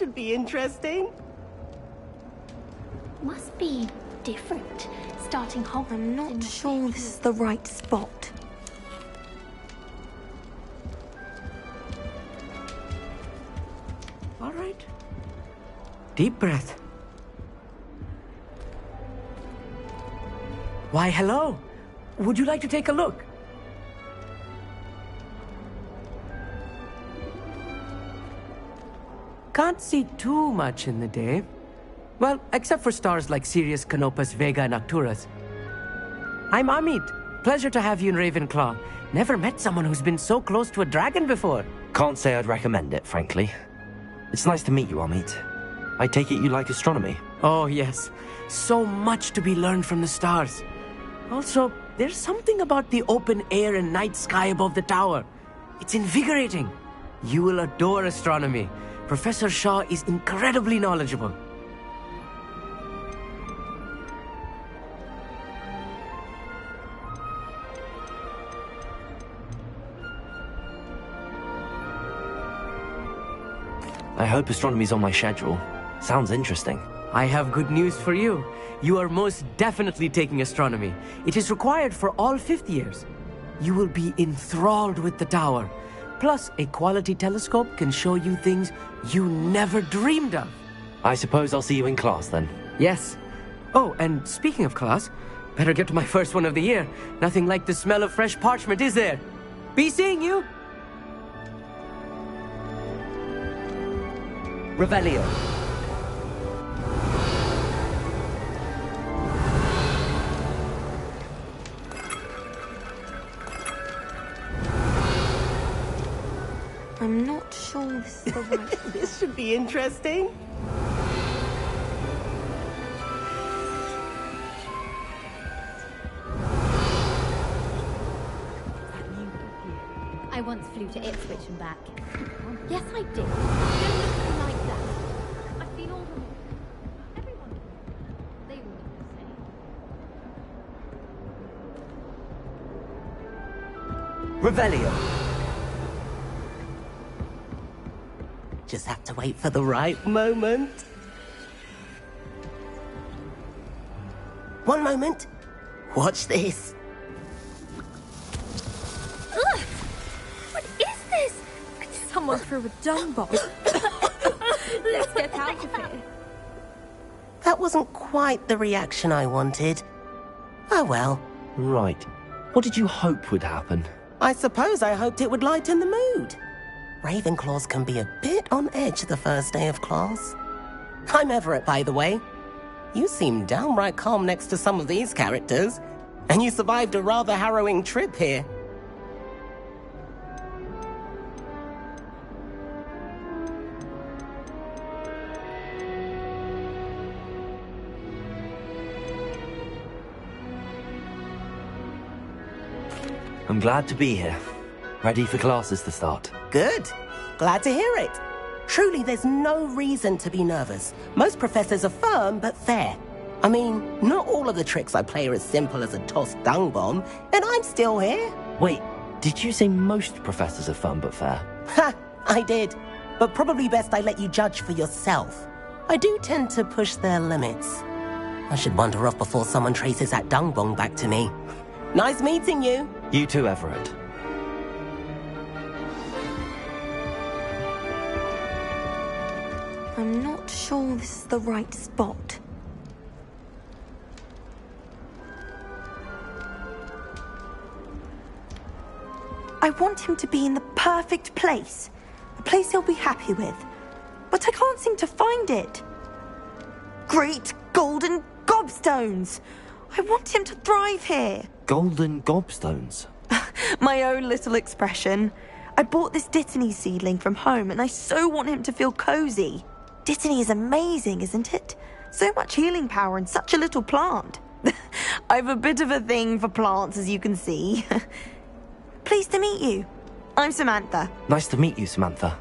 should be interesting. Must be different. Starting hot. I'm not sure this is the right spot. All right. Deep breath. Why, hello. Would you like to take a look? Can't see too much in the day. Well, except for stars like Sirius, Canopus, Vega, and Arcturus. I'm Amit. Pleasure to have you in Ravenclaw. Never met someone who's been so close to a dragon before. Can't say I'd recommend it, frankly. It's nice to meet you, Amit. I take it you like astronomy? Oh, yes. So much to be learned from the stars. Also, there's something about the open air and night sky above the tower. It's invigorating. You will adore astronomy. Professor Shaw is incredibly knowledgeable. I hope astronomy's on my schedule. Sounds interesting. I have good news for you. You are most definitely taking astronomy. It is required for all fifth years. You will be enthralled with the tower. Plus, a quality telescope can show you things you never dreamed of. I suppose I'll see you in class then. Yes. Oh, and speaking of class, better get to my first one of the year. Nothing like the smell of fresh parchment, is there? Be seeing you! Revelio. I'm not sure this is the right... This should be interesting. I once flew to Ipswich and back. Yes, I did. Don't look like that. I've seen all the... Everyone. They all look the same. Revelio. Just have to wait for the right moment. One moment. Watch this. Ugh! What is this? Someone threw a dung bomb. Let's get out of here. That wasn't quite the reaction I wanted. Oh well. Right. What did you hope would happen? I suppose I hoped it would lighten the mood. Ravenclaws can be a bit on edge the first day of class. I'm Everett, by the way. You seem downright calm next to some of these characters, and you survived a rather harrowing trip here. I'm glad to be here. Ready for classes to start. Good. Glad to hear it. Truly, there's no reason to be nervous. Most professors are firm but fair. I mean, not all of the tricks I play are as simple as a tossed dung bomb, and I'm still here. Wait, did you say most professors are fun but fair? Ha! I did. But probably best I let you judge for yourself. I do tend to push their limits. I should wander off before someone traces that dung bomb back to me. Nice meeting you. You too, Everett. I'm not sure this is the right spot. I want him to be in the perfect place. A place he'll be happy with. But I can't seem to find it. Great golden gobstones! I want him to thrive here. Golden gobstones? My own little expression. I bought this Dittany seedling from home and I so want him to feel cozy. Dittany is amazing, isn't it? So much healing power in such a little plant. I've a bit of a thing for plants, as you can see. Pleased to meet you. I'm Samantha. Nice to meet you, Samantha.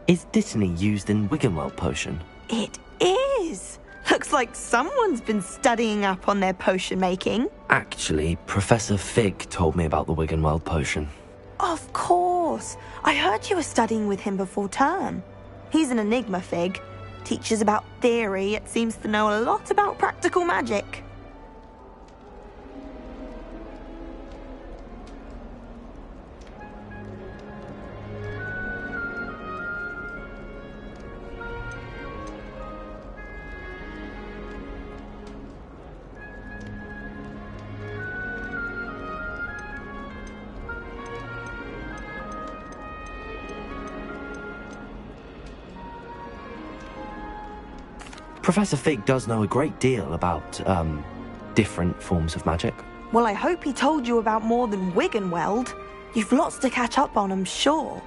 Is Dittany used in Wiggenweld potion? It is. Looks like someone's been studying up on their potion making. Actually, Professor Fig told me about the Wiggenweld potion. Of course. I heard you were studying with him before term. He's an enigma fig. Teaches about theory, yet seems to know a lot about practical magic. Professor Fig does know a great deal about, different forms of magic. Well, I hope he told you about more than Wiggenweld. You've lots to catch up on, I'm sure.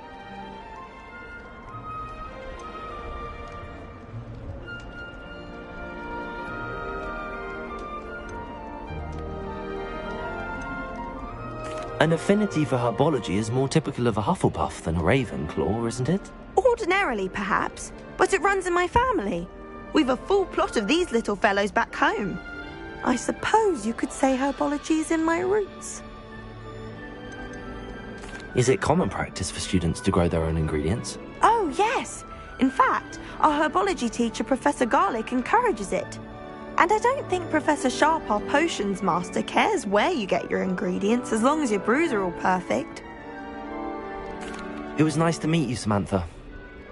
An affinity for herbology is more typical of a Hufflepuff than a Ravenclaw, isn't it? Ordinarily, perhaps, but it runs in my family. We've a full plot of these little fellows back home. I suppose you could say herbology is in my roots. Is it common practice for students to grow their own ingredients? Oh, yes. In fact, our herbology teacher, Professor Garlick, encourages it. And I don't think Professor Sharp, our potions master, cares where you get your ingredients, as long as your brews are all perfect. It was nice to meet you, Samantha.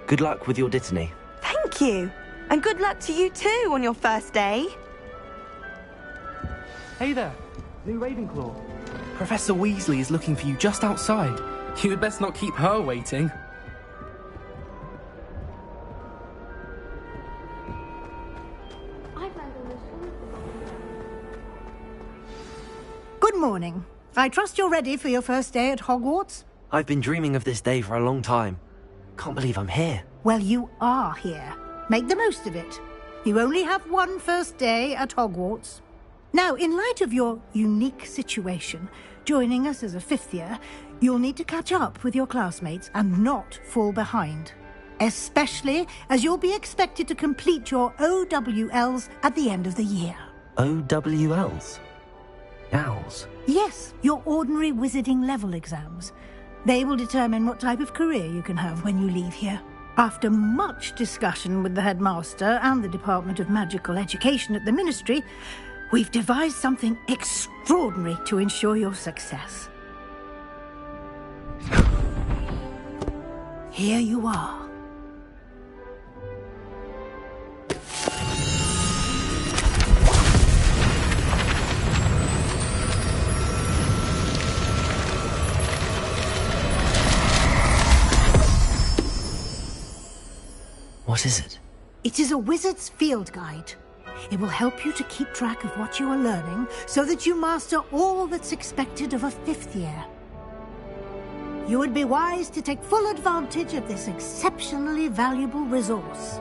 Good luck with your Dittany. Thank you. And good luck to you too on your first day. Hey there, new Ravenclaw. Professor Weasley is looking for you just outside. You had best not keep her waiting. Good morning. I trust you're ready for your first day at Hogwarts? I've been dreaming of this day for a long time. Can't believe I'm here. Well, you are here. Make the most of it. You only have one first day at Hogwarts. Now, in light of your unique situation, joining us as a fifth year, you'll need to catch up with your classmates and not fall behind. Especially as you'll be expected to complete your OWLs at the end of the year. OWLs? Owls? Yes, your ordinary wizarding level exams. They will determine what type of career you can have when you leave here. After much discussion with the headmaster and the Department of Magical Education at the Ministry, we've devised something extraordinary to ensure your success. Here you are. What is it? It is a wizard's field guide. It will help you to keep track of what you are learning so that you master all that's expected of a fifth year. You would be wise to take full advantage of this exceptionally valuable resource.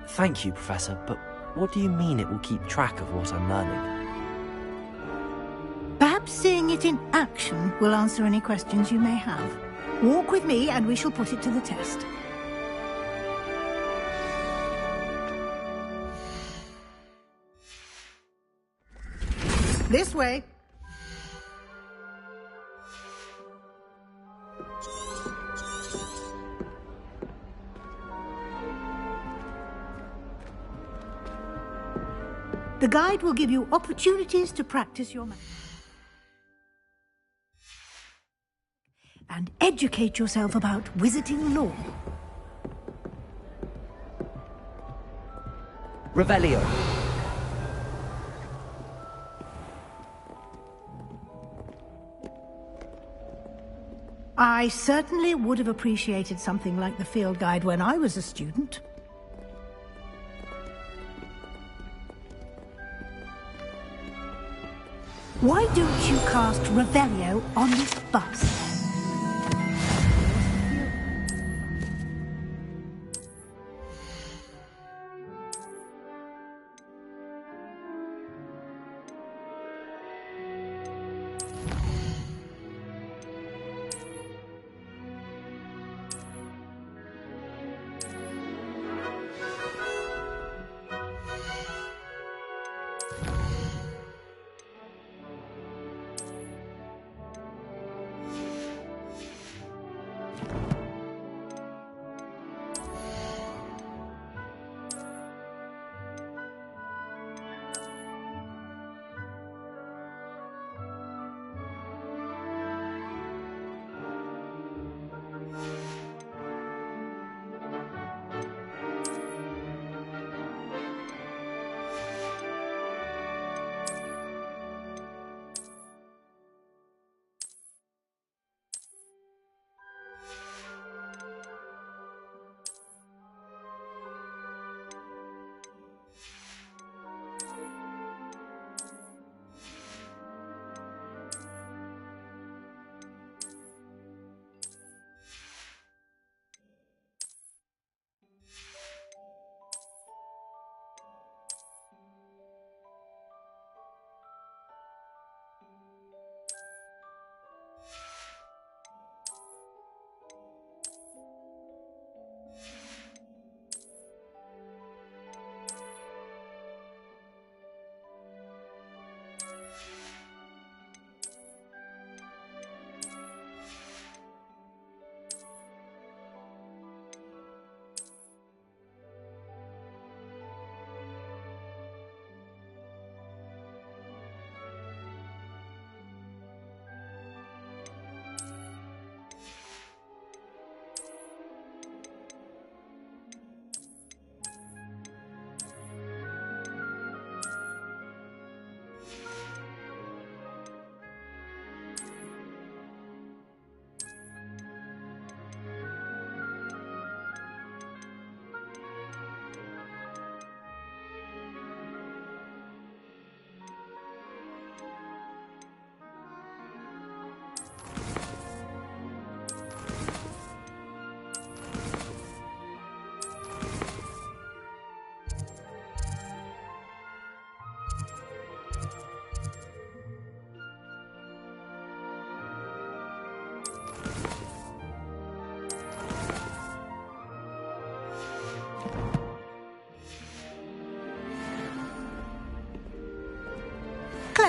Thank you, Professor, but what do you mean it will keep track of what I'm learning? Perhaps seeing it in action will answer any questions you may have. Walk with me and we shall put it to the test. This way. The guide will give you opportunities to practice your magic and educate yourself about wizarding lore. Revelio. I certainly would have appreciated something like the field guide when I was a student. Why don't you cast Revelio on this bus?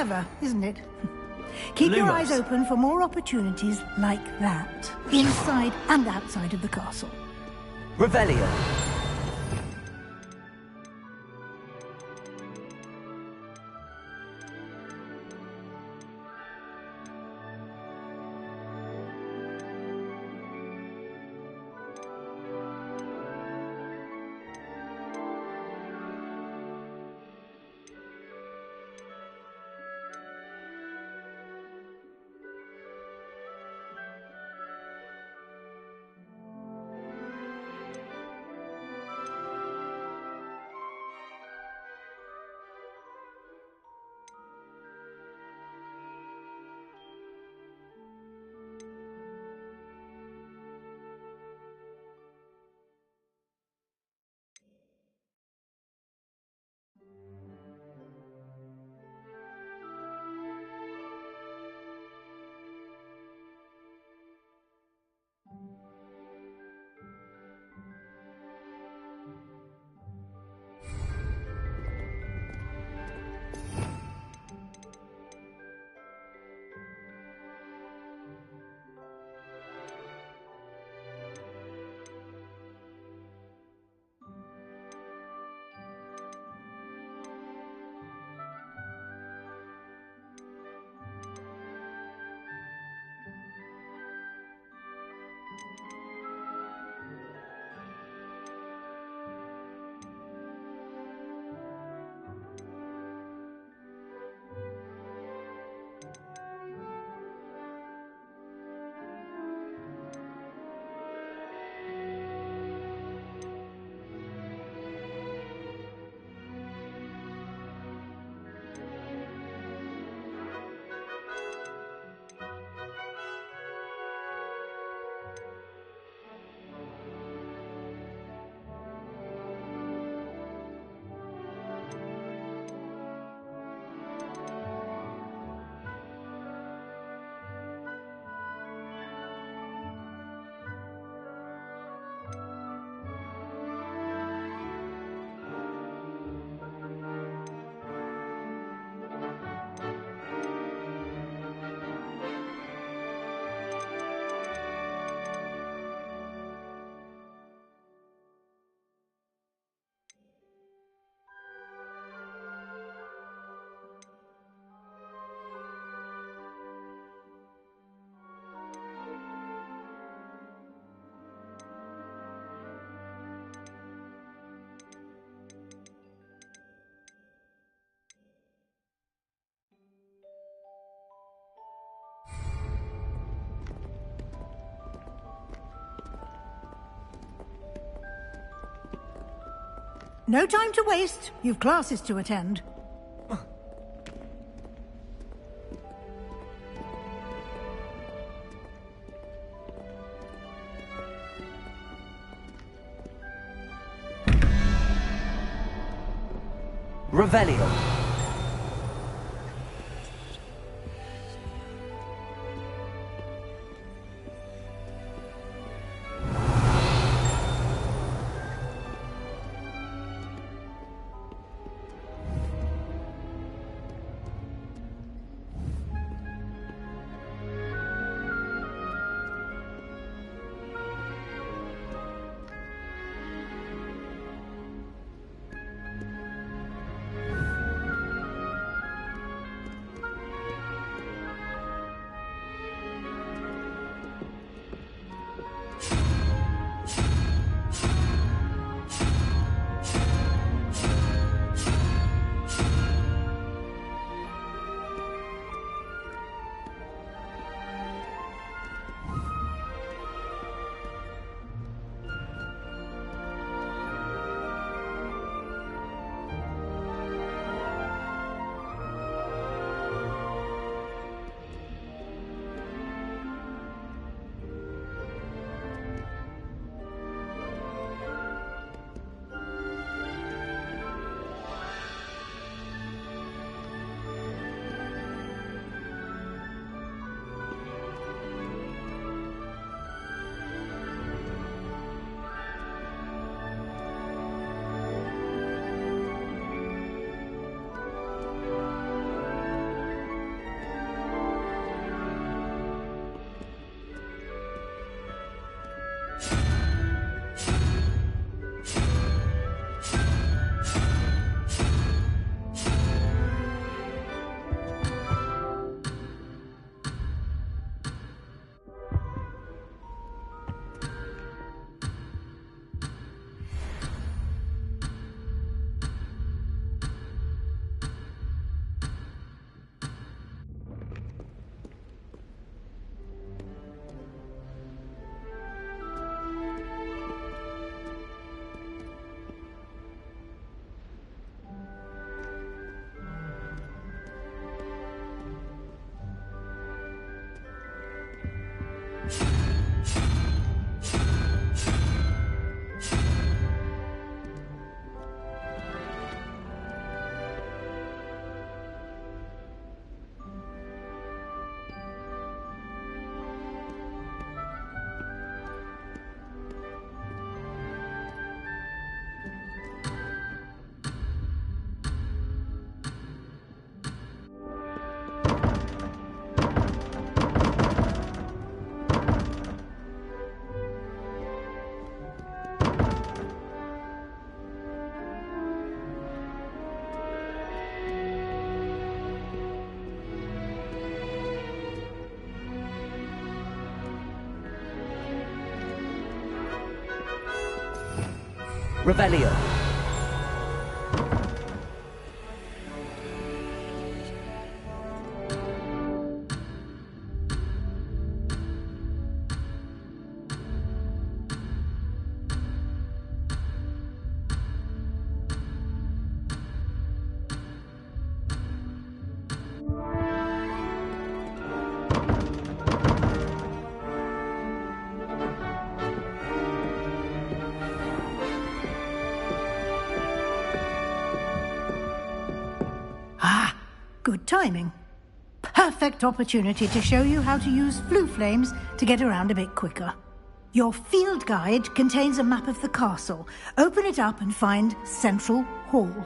Clever, isn't it? Keep your eyes open for more opportunities like that, inside and outside of the castle. Revelio. No time to waste. You've classes to attend. Revelio. Revelio. Good timing. Perfect opportunity to show you how to use flue flames to get around a bit quicker. Your field guide contains a map of the castle. Open it up and find Central Hall.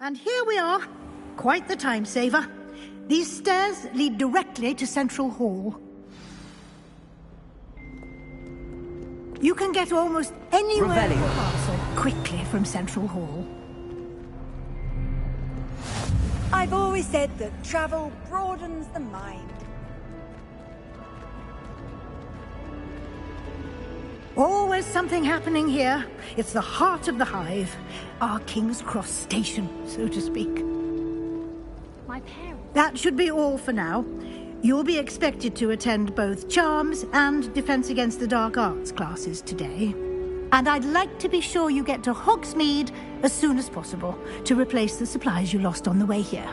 And here we are. Quite the time saver. These stairs lead directly to Central Hall. You can get almost anywhere in the castle quickly from Central Hall. I've always said that travel broadens the mind. Always something happening here. It's the heart of the hive. Our King's Cross station, so to speak. My parents. That should be all for now. You'll be expected to attend both Charms and Defense Against the Dark Arts classes today. And I'd like to be sure you get to Hogsmeade as soon as possible to replace the supplies you lost on the way here.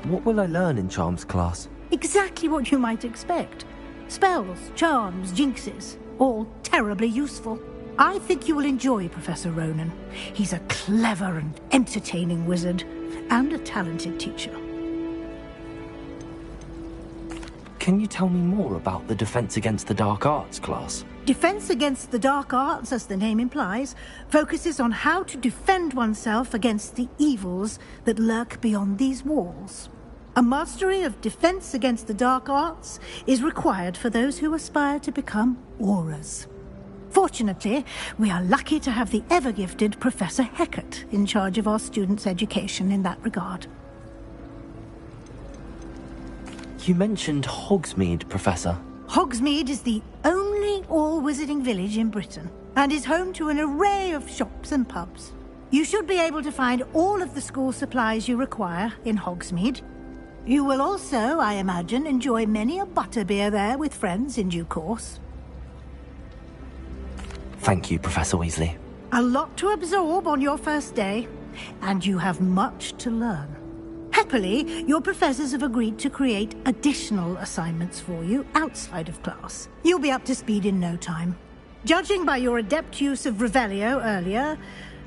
What will I learn in Charms class? Exactly what you might expect. Spells, charms, jinxes, all terribly useful. I think you will enjoy Professor Ronan. He's a clever and entertaining wizard, and a talented teacher. Can you tell me more about the Defense Against the Dark Arts class? Defense Against the Dark Arts, as the name implies, focuses on how to defend oneself against the evils that lurk beyond these walls. A mastery of Defense Against the Dark Arts is required for those who aspire to become Aurors. Fortunately, we are lucky to have the ever-gifted Professor Hecat in charge of our students' education in that regard. You mentioned Hogsmeade, Professor. Hogsmeade is the only all-wizarding village in Britain, and is home to an array of shops and pubs. You should be able to find all of the school supplies you require in Hogsmeade. You will also, I imagine, enjoy many a butterbeer there with friends in due course. Thank you, Professor Weasley. A lot to absorb on your first day, and you have much to learn. Happily, your professors have agreed to create additional assignments for you outside of class. You'll be up to speed in no time. Judging by your adept use of Revelio earlier,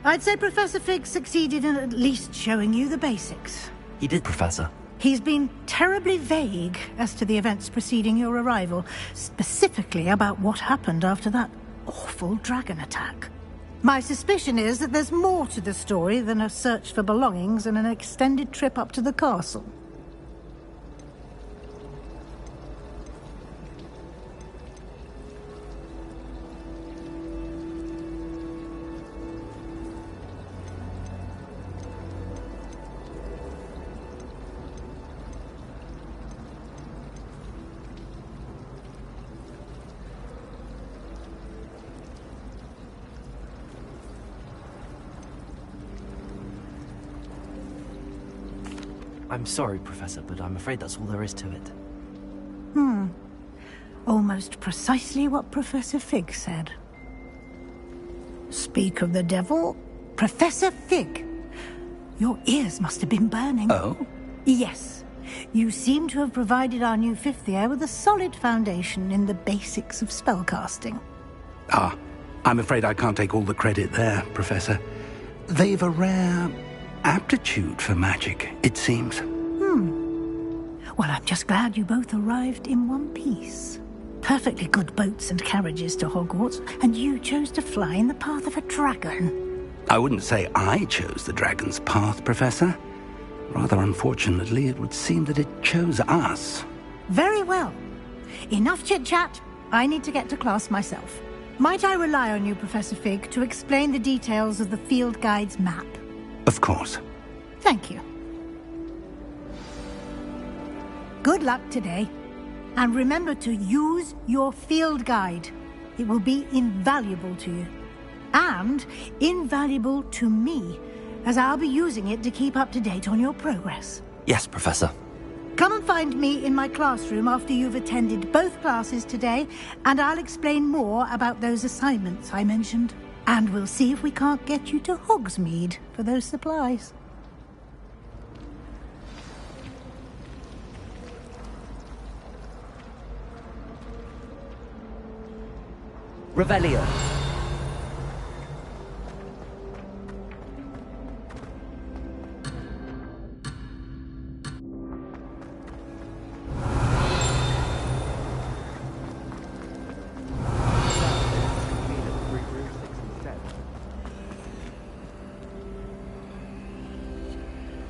I'd say Professor Fig succeeded in at least showing you the basics. He did, Professor. He's been terribly vague as to the events preceding your arrival, specifically about what happened after that awful dragon attack. My suspicion is that there's more to the story than a search for belongings and an extended trip up to the castle. I'm sorry, Professor, but I'm afraid that's all there is to it. Almost precisely what Professor Fig said. Speak of the devil, Professor Fig. Your ears must have been burning. Oh? Yes. You seem to have provided our new fifth year with a solid foundation in the basics of spellcasting. Ah, I'm afraid I can't take all the credit there, Professor. They've a rare aptitude for magic, it seems. Well, I'm just glad you both arrived in one piece. Perfectly good boats and carriages to Hogwarts, and you chose to fly in the path of a dragon. I wouldn't say I chose the dragon's path, Professor. Rather unfortunately, it would seem that it chose us. Very well. Enough chit-chat. I need to get to class myself. Might I rely on you, Professor Fig, to explain the details of the field guide's map? Of course. Thank you. Good luck today. And remember to use your field guide. It will be invaluable to you. And invaluable to me, as I'll be using it to keep up to date on your progress. Yes, Professor. Come and find me in my classroom after you've attended both classes today, and I'll explain more about those assignments I mentioned. And we'll see if we can't get you to Hogsmeade for those supplies. Revelio.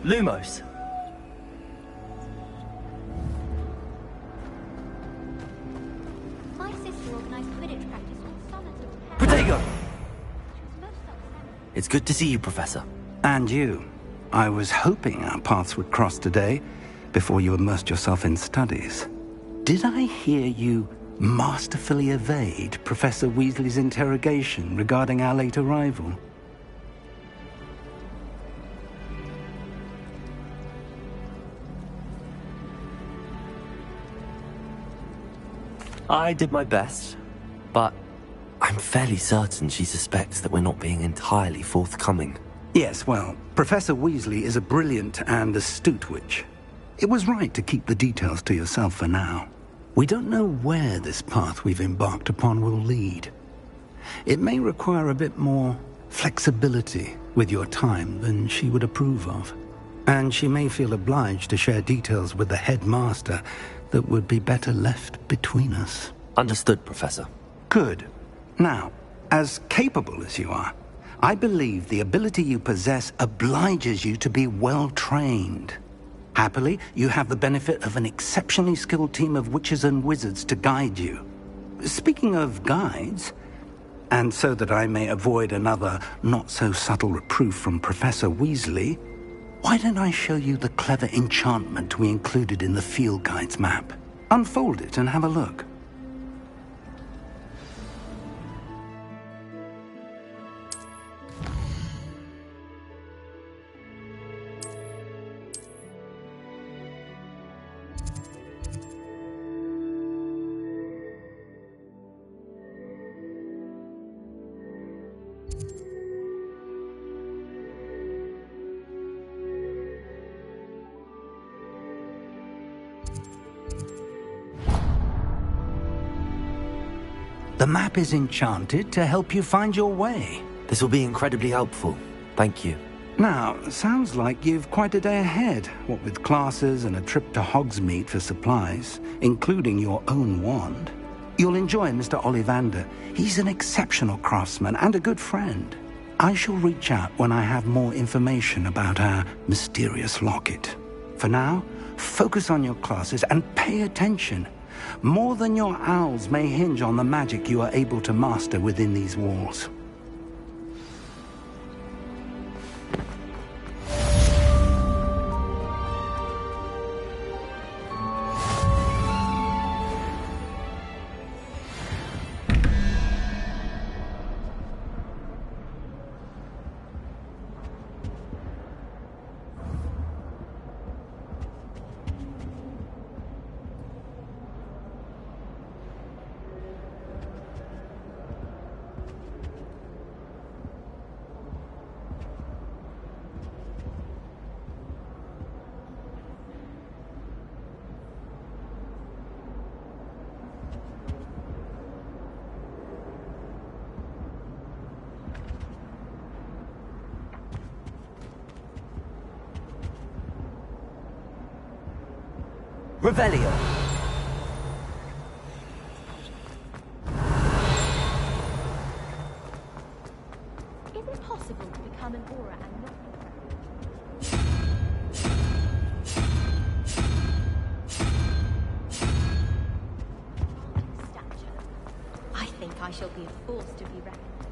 Lumos. My sister organised Quidditch practice on Sonnets of Protego! She was most upset. It's good to see you, Professor. And you. I was hoping our paths would cross today, before you immersed yourself in studies. Did I hear you masterfully evade Professor Weasley's interrogation regarding our late arrival? I did my best, but I'm fairly certain she suspects that we're not being entirely forthcoming. Yes, well, Professor Weasley is a brilliant and astute witch. It was right to keep the details to yourself for now. We don't know where this path we've embarked upon will lead. It may require a bit more flexibility with your time than she would approve of. And she may feel obliged to share details with the headmaster that would be better left between us. Understood, Professor. Good. Now, as capable as you are, I believe the ability you possess obliges you to be well-trained. Happily, you have the benefit of an exceptionally skilled team of witches and wizards to guide you. Speaking of guides, and so that I may avoid another not-so-subtle reproof from Professor Weasley, why don't I show you the clever enchantment we included in the field guide's map? Unfold it and have a look. The map is enchanted to help you find your way. This will be incredibly helpful. Thank you. Now, sounds like you've quite a day ahead, what with classes and a trip to Hogsmeade for supplies, including your own wand. You'll enjoy Mr. Ollivander. He's an exceptional craftsman and a good friend. I shall reach out when I have more information about our mysterious locket. For now, focus on your classes and pay attention. More than your owls may hinge on the magic you are able to master within these walls. Revelio. Is it possible to become an aura and not stature? I think I shall be a force to be reckoned with.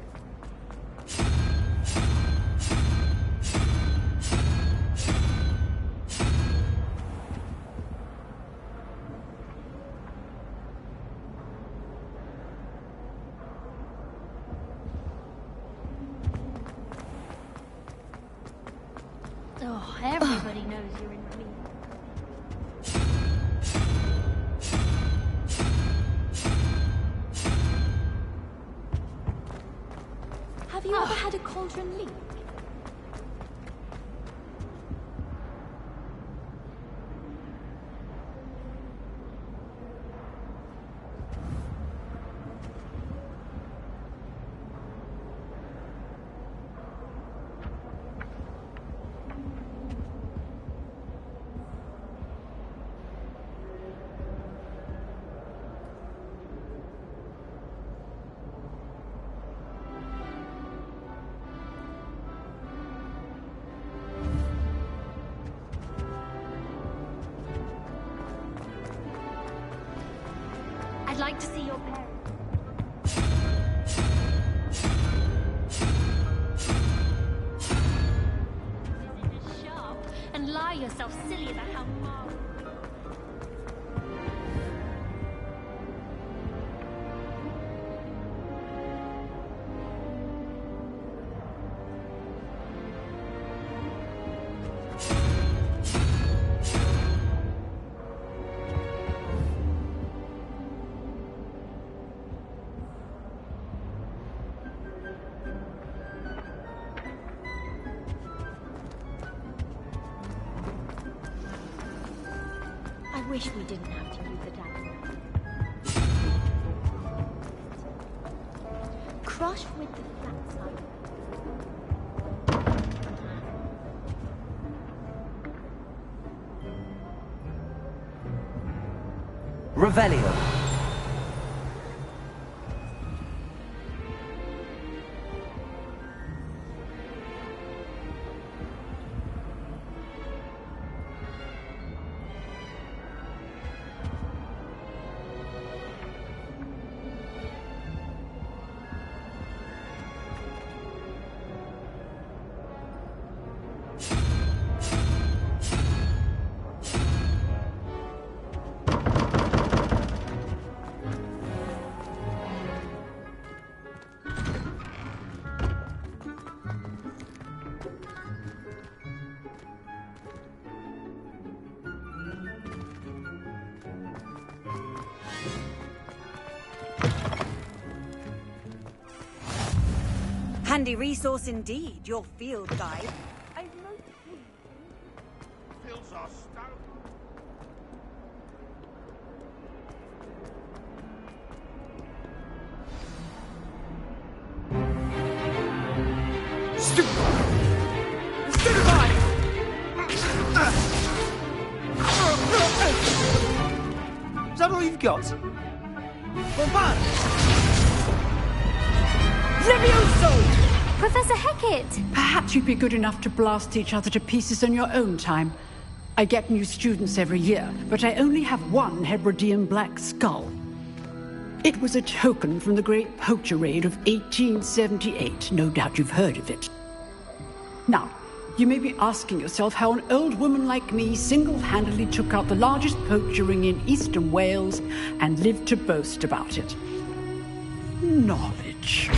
Oh, everybody knows you're in Queen. Have you ever had a cauldron leak? I'd like to see your parents. Visit a shop and lie yourself silly about how far. I wish we didn't have to use the dagger. Crush with the flat side. Revelio. Handy resource indeed, your field guide. Fields are stout. Is that all you've got? Bombard! Levioso! Professor Hecat! Perhaps you'd be good enough to blast each other to pieces in your own time. I get new students every year, but I only have one Hebridean black skull. It was a token from the Great Poacher Raid of 1878. No doubt you've heard of it. Now, you may be asking yourself how an old woman like me single-handedly took out the largest poacher ring in eastern Wales and lived to boast about it. Knowledge.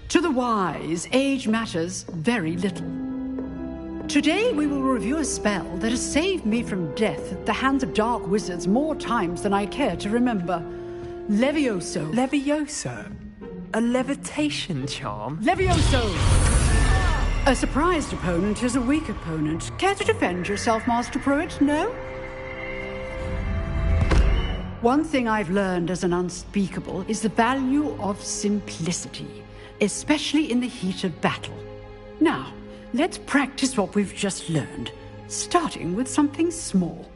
To the wise, age matters very little. Today we will review a spell that has saved me from death at the hands of dark wizards more times than I care to remember. Levioso. Levioso? A levitation charm? Levioso! A surprised opponent is a weak opponent. Care to defend yourself, Master Pruitt? No? One thing I've learned as an unspeakable is the value of simplicity, especially in the heat of battle. Now, let's practice what we've just learned. starting with something small.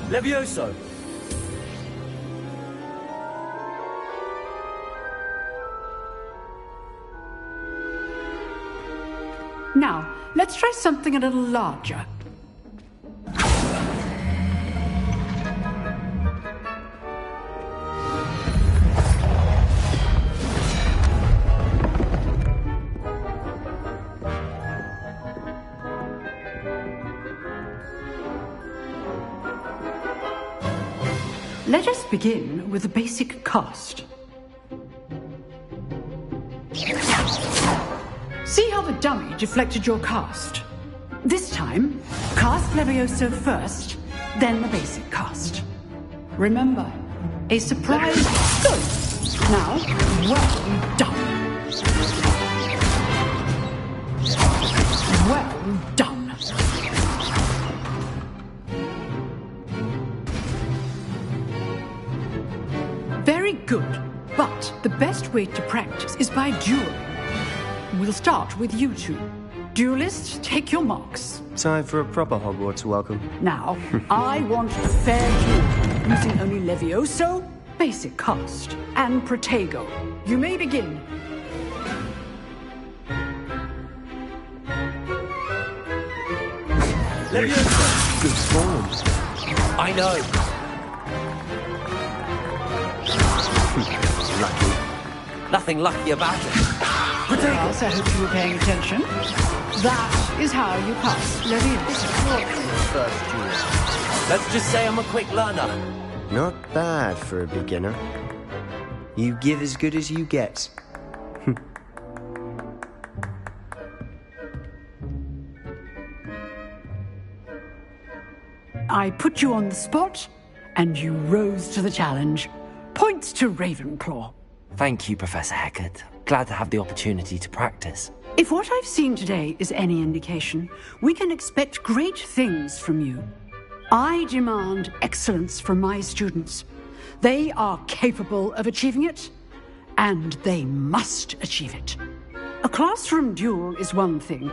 Levioso! Now, let's try something a little larger. Let us begin with the basic cast. See how the dummy deflected your cast? This time, cast Levioso first, then the basic cast. Remember, a surprise. Good. Now, well done. Well done. Very good. But the best way to practice is by dueling. We'll start with you two. Duelists, take your marks. Time for a proper Hogwarts welcome. Now, I want a fair duel, using only Levioso, basic cast, and Protego. You may begin. Levioso! Good form. I know. Lucky. Nothing lucky about it. Yes, I hope you were paying attention. That is how you pass Levioso. First duel. Let's just say I'm a quick learner. Not bad for a beginner. You give as good as you get. I put you on the spot, and you rose to the challenge. Points to Ravenclaw. Thank you, Professor Hecat. Glad to have the opportunity to practice. If what I've seen today is any indication, we can expect great things from you. I demand excellence from my students. They are capable of achieving it, and they must achieve it. A classroom duel is one thing,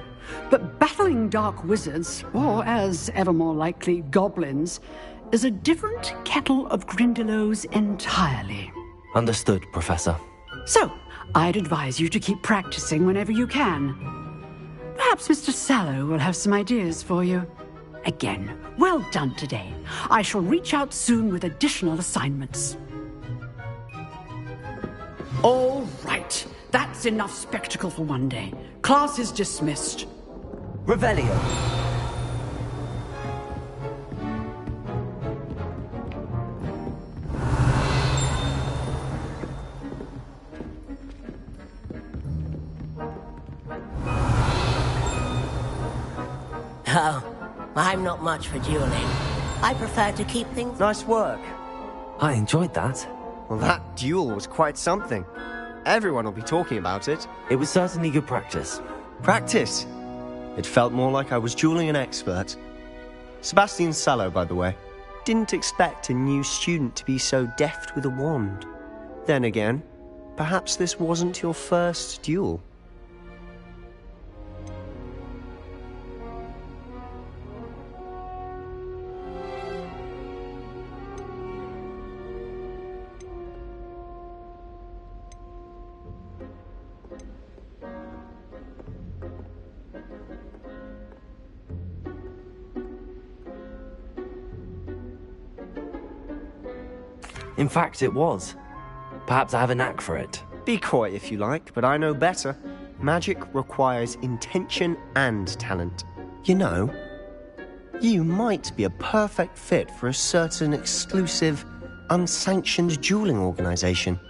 but battling dark wizards, or as ever more likely, goblins, is a different kettle of Grindylows entirely. Understood, Professor. So, I'd advise you to keep practicing whenever you can. Perhaps Mr. Sallow will have some ideas for you. Again, well done today. I shall reach out soon with additional assignments. All right. That's enough spectacle for one day. Class is dismissed. Revelio. Oh, I'm not much for dueling. I prefer to keep things... Nice work. I enjoyed that. Well, that duel was quite something. Everyone will be talking about it. It was certainly good practice. Practice? It felt more like I was dueling an expert. Sebastian Sallow, by the way. Didn't expect a new student to be so deft with a wand. Then again, perhaps this wasn't your first duel. In fact, it was. Perhaps I have a knack for it. Be coy if you like, but I know better. Magic requires intention and talent. You know, you might be a perfect fit for a certain exclusive, unsanctioned dueling organization.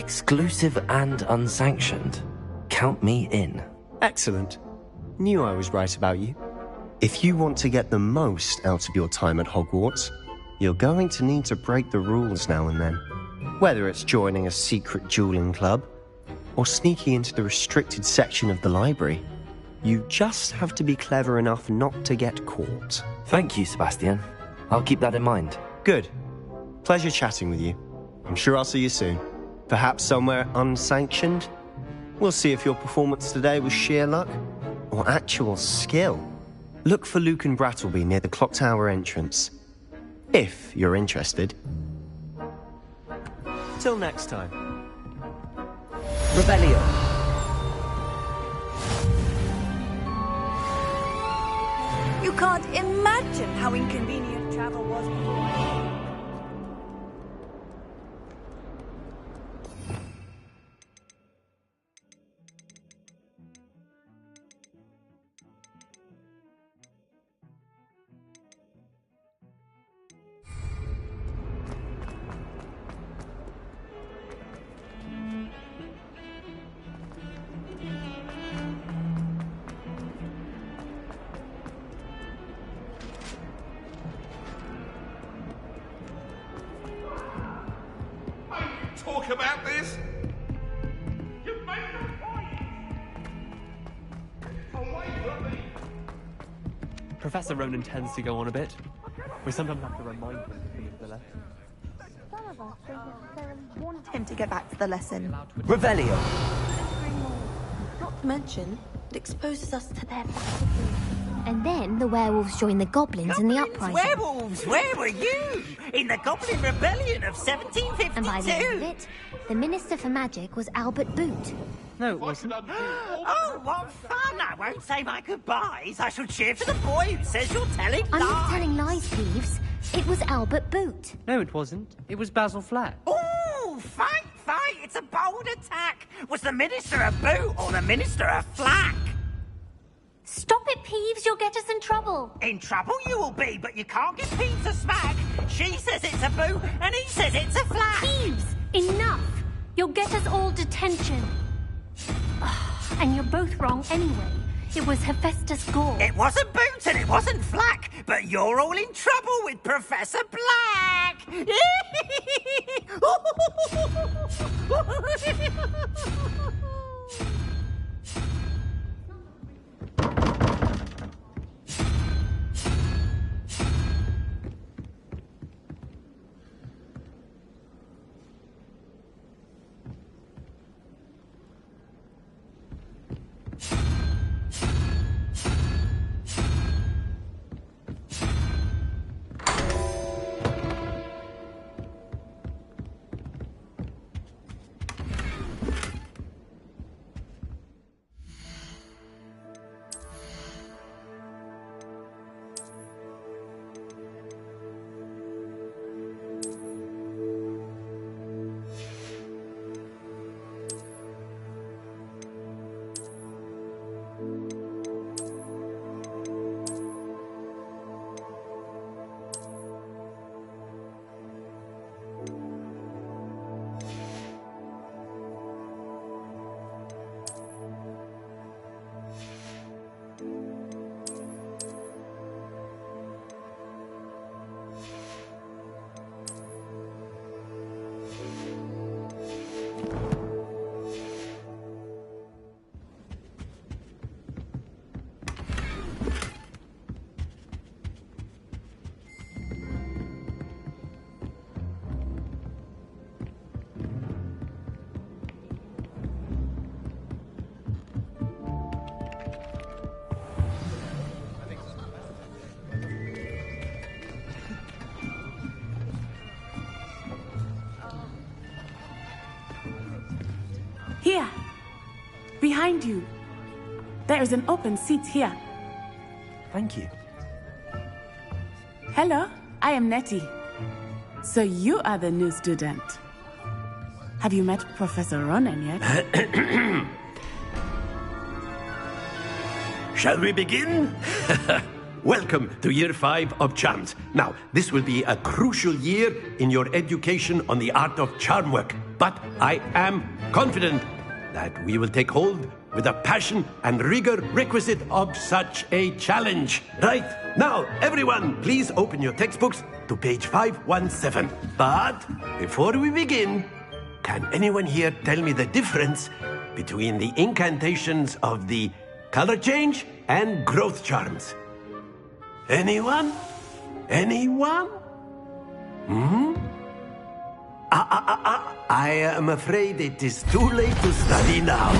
Exclusive and unsanctioned. Count me in. Excellent. Knew I was right about you. If you want to get the most out of your time at Hogwarts, you're going to need to break the rules now and then. Whether it's joining a secret dueling club, or sneaking into the restricted section of the library, you just have to be clever enough not to get caught. Thank you, Sebastian. I'll keep that in mind. Good. Pleasure chatting with you. I'm sure I'll see you soon. Perhaps somewhere unsanctioned? We'll see if your performance today was sheer luck or actual skill. Look for Luke and Brattleby near the clock tower entrance. If you're interested. Till next time. Revelio. You can't imagine how inconvenient travel was before. Talk about this? You make the point! Away from me! Professor Ronan tends to go on a bit. We sometimes have to remind him of the lesson. Some of us want him to get back to the lesson. Revelio. Not to mention, it exposes us to their And then the werewolves join the goblins in the uprising. Werewolves, where were you? In the Goblin Rebellion of 1752. And by the end of it, the Minister for Magic was Albert Boot. No, it wasn't. Oh, what fun! I won't say my goodbyes. I shall cheer for the boy who says you're telling lies. I'm not telling lies, Peeves. It was Albert Boot. No, it wasn't. It was Basil Flack. Oh, fight, fight! It's a bold attack. Was the Minister a boot or the Minister a flack? Stop it, Peeves. You'll get us in trouble. In trouble you will be, but you can't give Peeves a smack. She says it's a boot, and he says it's a flack. Peeves, enough. You'll get us all detention. And you're both wrong anyway. It was Hephaestus Gore. It wasn't boot and it wasn't flack, but you're all in trouble with Professor Black. Here, behind you. There is an open seat here. Thank you. Hello, I am Nettie. So you are the new student. Have you met Professor Ronan yet? Shall we begin? welcome to Year 5 of Charms. Now, this will be a crucial year in your education on the art of charm work. But I am confident that we will take hold with the passion and rigor requisite of such a challenge. Right, now, everyone, please open your textbooks to page 517. But before we begin, can anyone here tell me the difference between the incantations of the color change and growth charms? Anyone? Anyone? I am afraid it is too late to study now.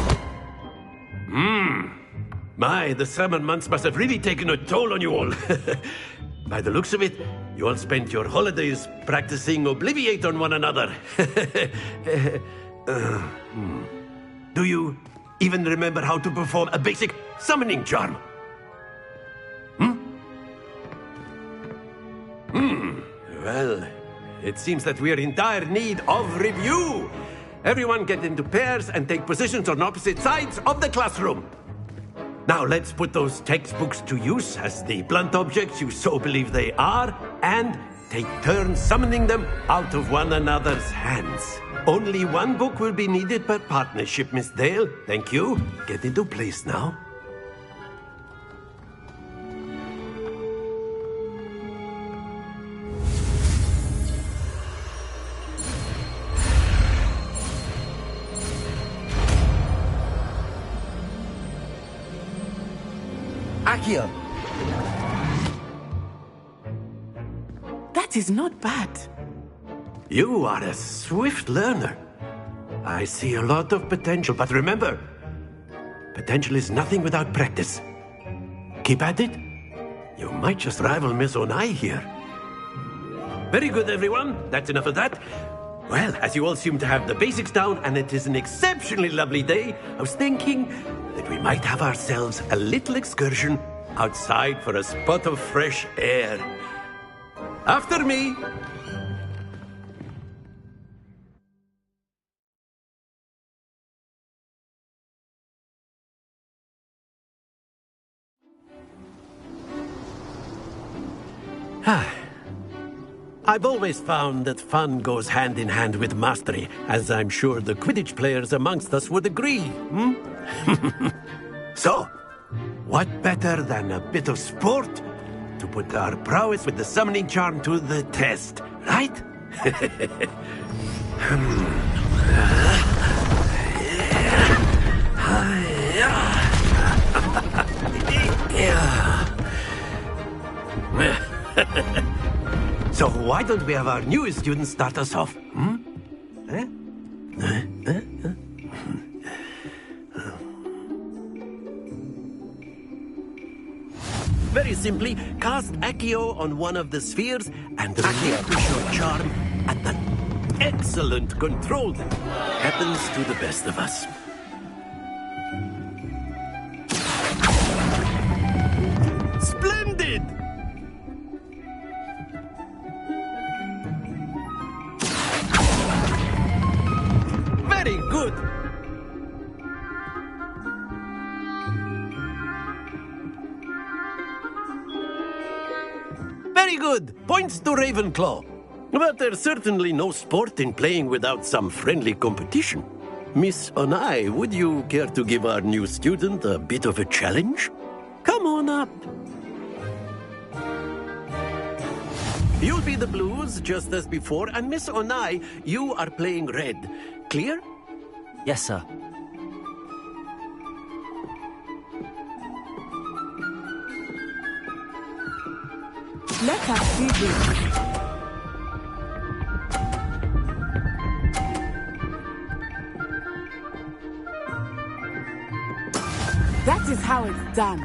My, the summer months must have really taken a toll on you all. By the looks of it, you all spent your holidays practicing Obliviate on one another. Do you even remember how to perform a basic summoning charm? Well, it seems that we are in dire need of review. Everyone get into pairs and take positions on opposite sides of the classroom. Now let's put those textbooks to use as the blunt objects you so believe they are, and take turns summoning them out of one another's hands. Only one book will be needed per partnership, Miss Dale. Thank you. Get into place now. Accio! That is not bad. You are a swift learner. I see a lot of potential, but remember, potential is nothing without practice. Keep at it. You might just rival Miss Onai here. Very good, everyone. That's enough of that. Well, as you all seem to have the basics down, and it is an exceptionally lovely day, I was thinking that we might have ourselves a little excursion outside for a spot of fresh air. After me. I've always found that fun goes hand in hand with mastery, as I'm sure the Quidditch players amongst us would agree. So, what better than a bit of sport to put our prowess with the summoning charm to the test, right? So why don't we have our newest student start us off? Very simply, cast Accio on one of the spheres and relinquish your charm at the excellent control that happens to the best of us. Splendid! Very good! Very good! Points to Ravenclaw. But there's certainly no sport in playing without some friendly competition. Miss Onai, would you care to give our new student a bit of a challenge? Come on up. You'll be the blues, just as before, and Miss Onai, you are playing red. Clear? Yes, sir. Let us see this. That is how it's done.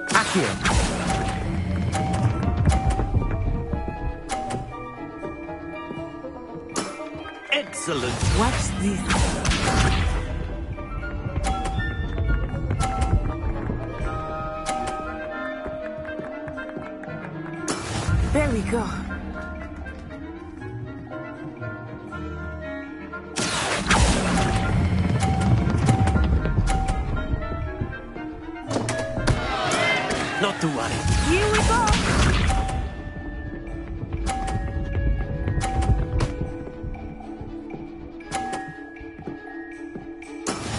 Accio! Excellent. Watch this. There we go. Not to worry. Here we go!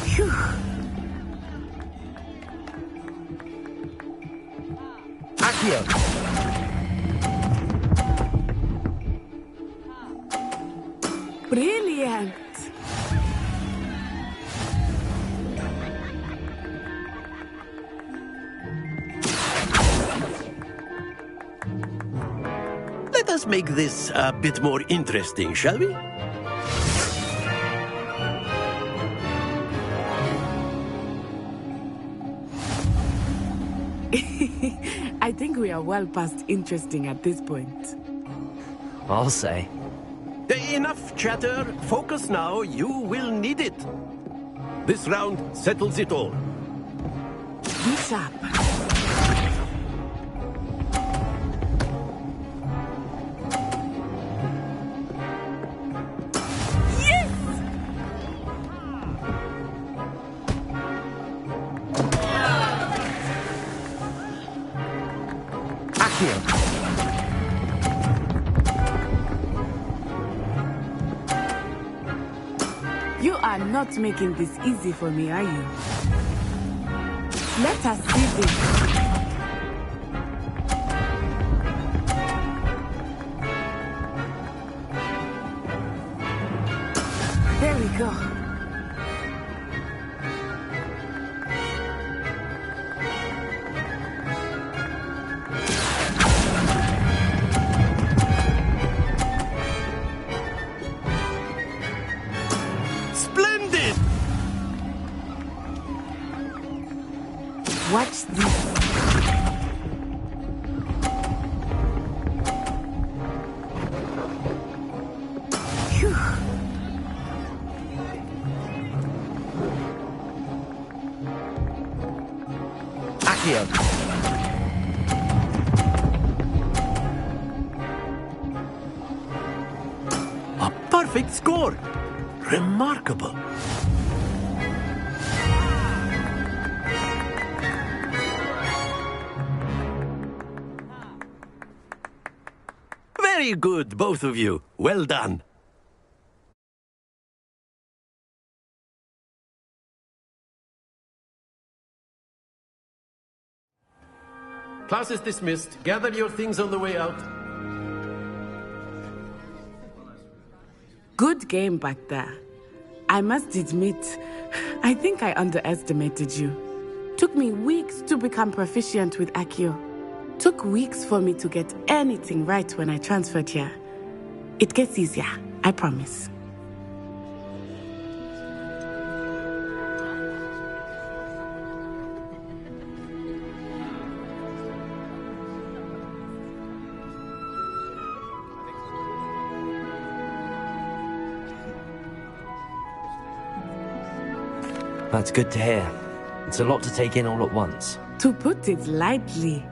Phew. Accio! Brilliant! Let us make this a bit more interesting, shall we? I think we are well past interesting at this point. I'll say. Enough chatter. Focus now. You will need it. This round settles it all. Be sharp. You are not making this easy for me, are you? Let us see this. There we go. Splendid! Watch this. Phew. Accio! A perfect score! Remarkable! Very good, both of you. Well done. Class is dismissed. Gather your things on the way out. Good game back there. I must admit, I think I underestimated you. Took me weeks to become proficient with Accio. Took weeks for me to get anything right when I transferred here. It gets easier, I promise. That's good to hear. It's a lot to take in all at once. To put it lightly,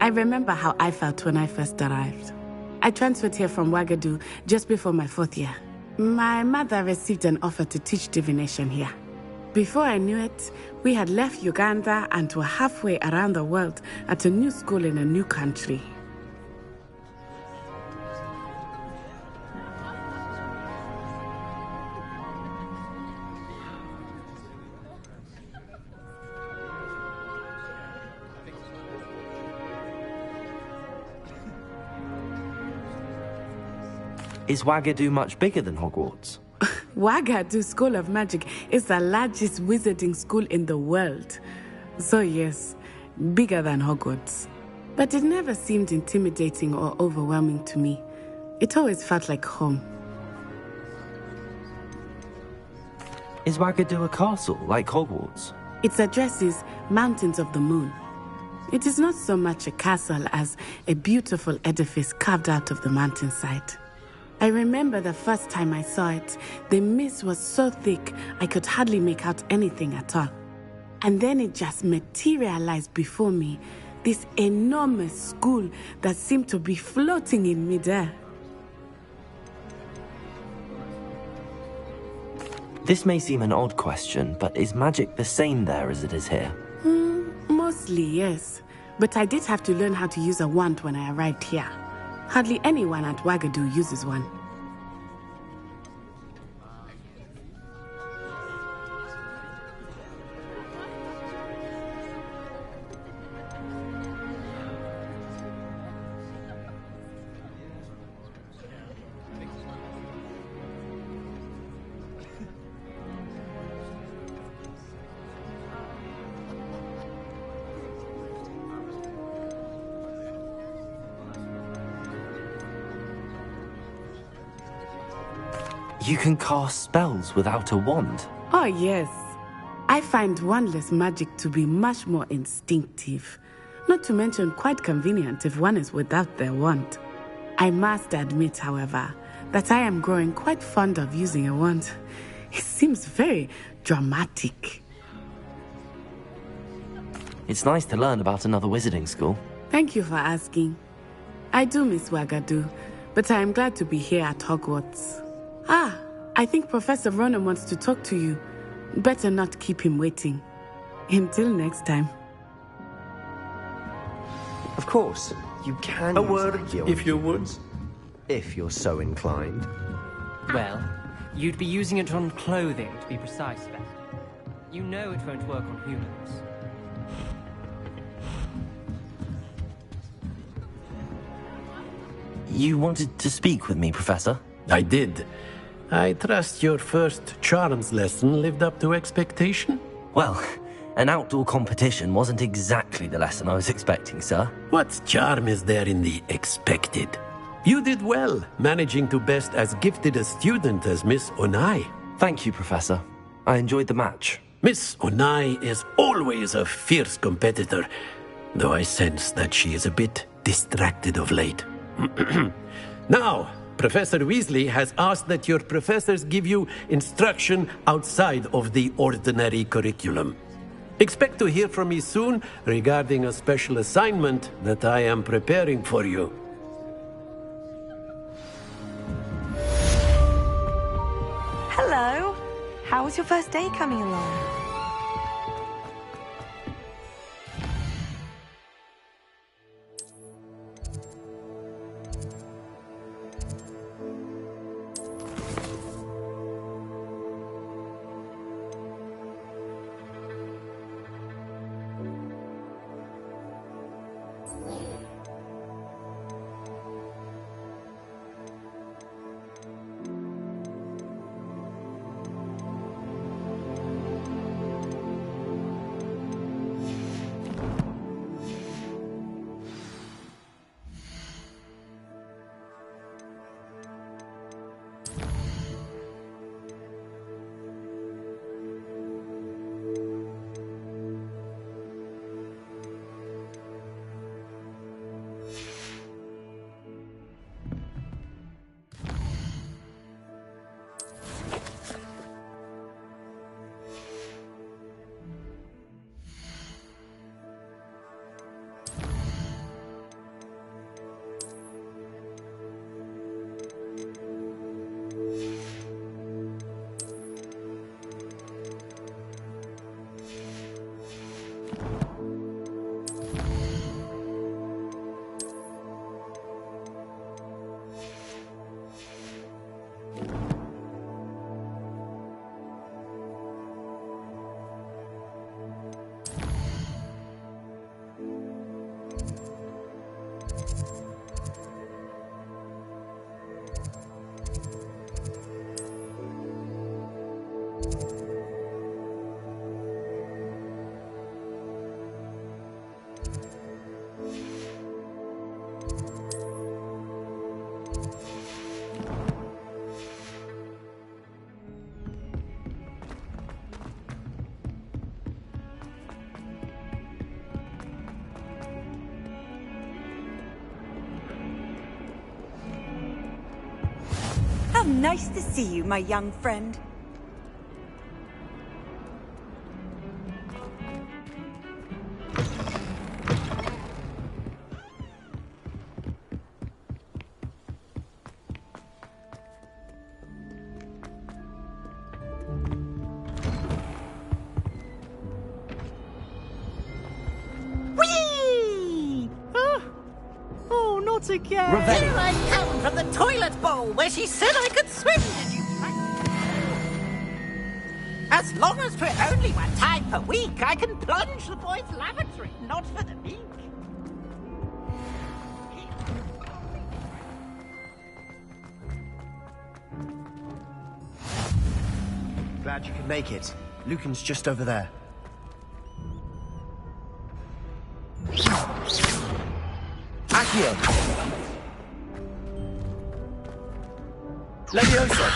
I remember how I felt when I first arrived. I transferred here from Wagadu just before my 4th year. My mother received an offer to teach divination here. Before I knew it, we had left Uganda and were halfway around the world at a new school in a new country. Is Wagadu much bigger than Hogwarts? Wagadu School of Magic is the largest wizarding school in the world. So yes, bigger than Hogwarts. But it never seemed intimidating or overwhelming to me. It always felt like home. Is Wagadu a castle, like Hogwarts? Its address is Mountains of the Moon. It is not so much a castle as a beautiful edifice carved out of the mountainside. I remember the first time I saw it, the mist was so thick I could hardly make out anything at all. And then it just materialized before me, this enormous school that seemed to be floating in midair. This may seem an odd question, but is magic the same there as it is here? Mostly, yes. but I did have to learn how to use a wand when I arrived here. Hardly anyone at Wagadu uses one. You can cast spells without a wand. Oh, yes. I find wandless magic to be much more instinctive. Not to mention quite convenient if one is without their wand. I must admit, however, that I am growing quite fond of using a wand. It seems very dramatic. It's nice to learn about another wizarding school. Thank you for asking. I do miss Wagadu, but I am glad to be here at Hogwarts. Ah, I think Professor Ronen wants to talk to you. Better not keep him waiting. Until next time. Of course, you can. A word, if you would. If you're so inclined. Well, you'd be using it on clothing, to be precise, Beth. You know it won't work on humans. You wanted to speak with me, Professor? I did. I trust your first charms lesson lived up to expectation? Well, an outdoor competition wasn't exactly the lesson I was expecting, sir. What charm is there in the expected? You did well, managing to best as gifted a student as Miss Onai. Thank you, Professor. I enjoyed the match. Miss Onai is always a fierce competitor, though I sense that she is a bit distracted of late. Now, Professor Weasley has asked that your professors give you instruction outside of the ordinary curriculum. Expect to hear from me soon regarding a special assignment that I am preparing for you. Hello. How was your first day coming along? Nice to see you, my young friend. Whee! not again. Ravelli. Here I come from the toilet bowl where she said I could swim, did you? As long as 'twere only 1 time per week, I can plunge the boys' lavatory, not for the meek. Glad you could make it. Lucan's just over there. Accio. Leviosa.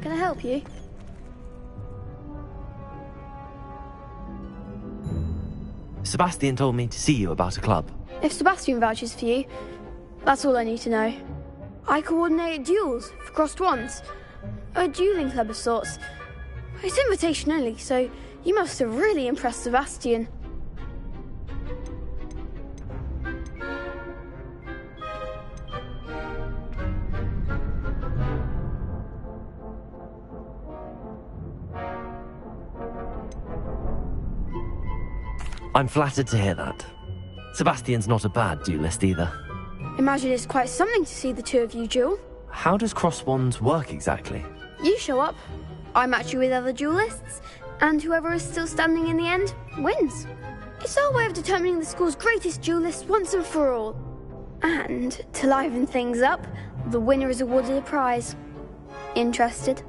Can I help you? Sebastian told me to see you about a club. If Sebastian vouches for you, that's all I need to know. I coordinate duels for crossed wands. A dueling club of sorts. It's invitation only, so you must have really impressed Sebastian. I'm flattered to hear that. Sebastian's not a bad duelist either. Imagine it's quite something to see the two of you duel. How does cross wands work exactly? You show up, I match you with other duelists, and whoever is still standing in the end wins. It's our way of determining the school's greatest duelist once and for all. And to liven things up, the winner is awarded a prize. Interested?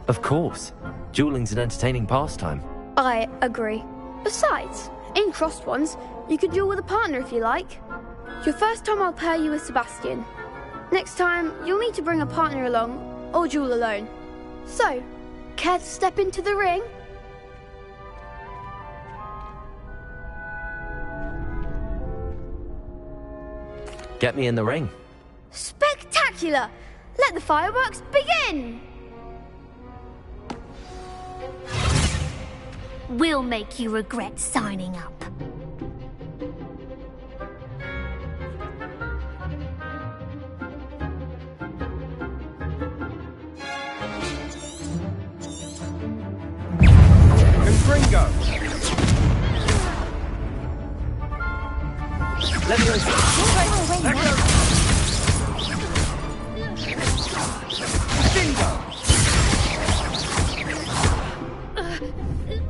Of course. Dueling's an entertaining pastime. I agree. Besides, in crossed ones, you can duel with a partner if you like. Your first time I'll pair you with Sebastian. Next time, you'll need to bring a partner along, or duel alone. So, care to step into the ring? Get me in the ring. Spectacular! Let the fireworks begin! We'll make you regret signing up. Confringo. Leviosa. Bingo.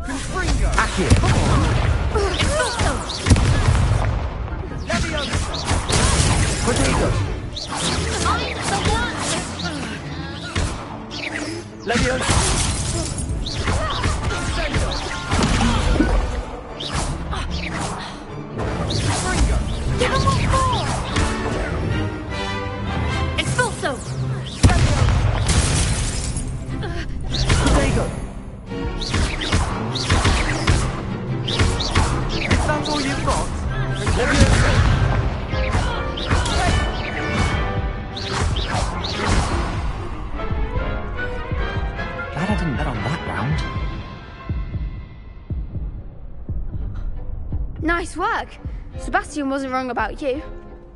Confringo. Accio. Come on. Leviosa. Protego. Leviosa. Give him what for! Expulso! Protego. Is that all you've got? Leviosa. Glad I didn't bet on that round. Nice work. Sebastian wasn't wrong about you.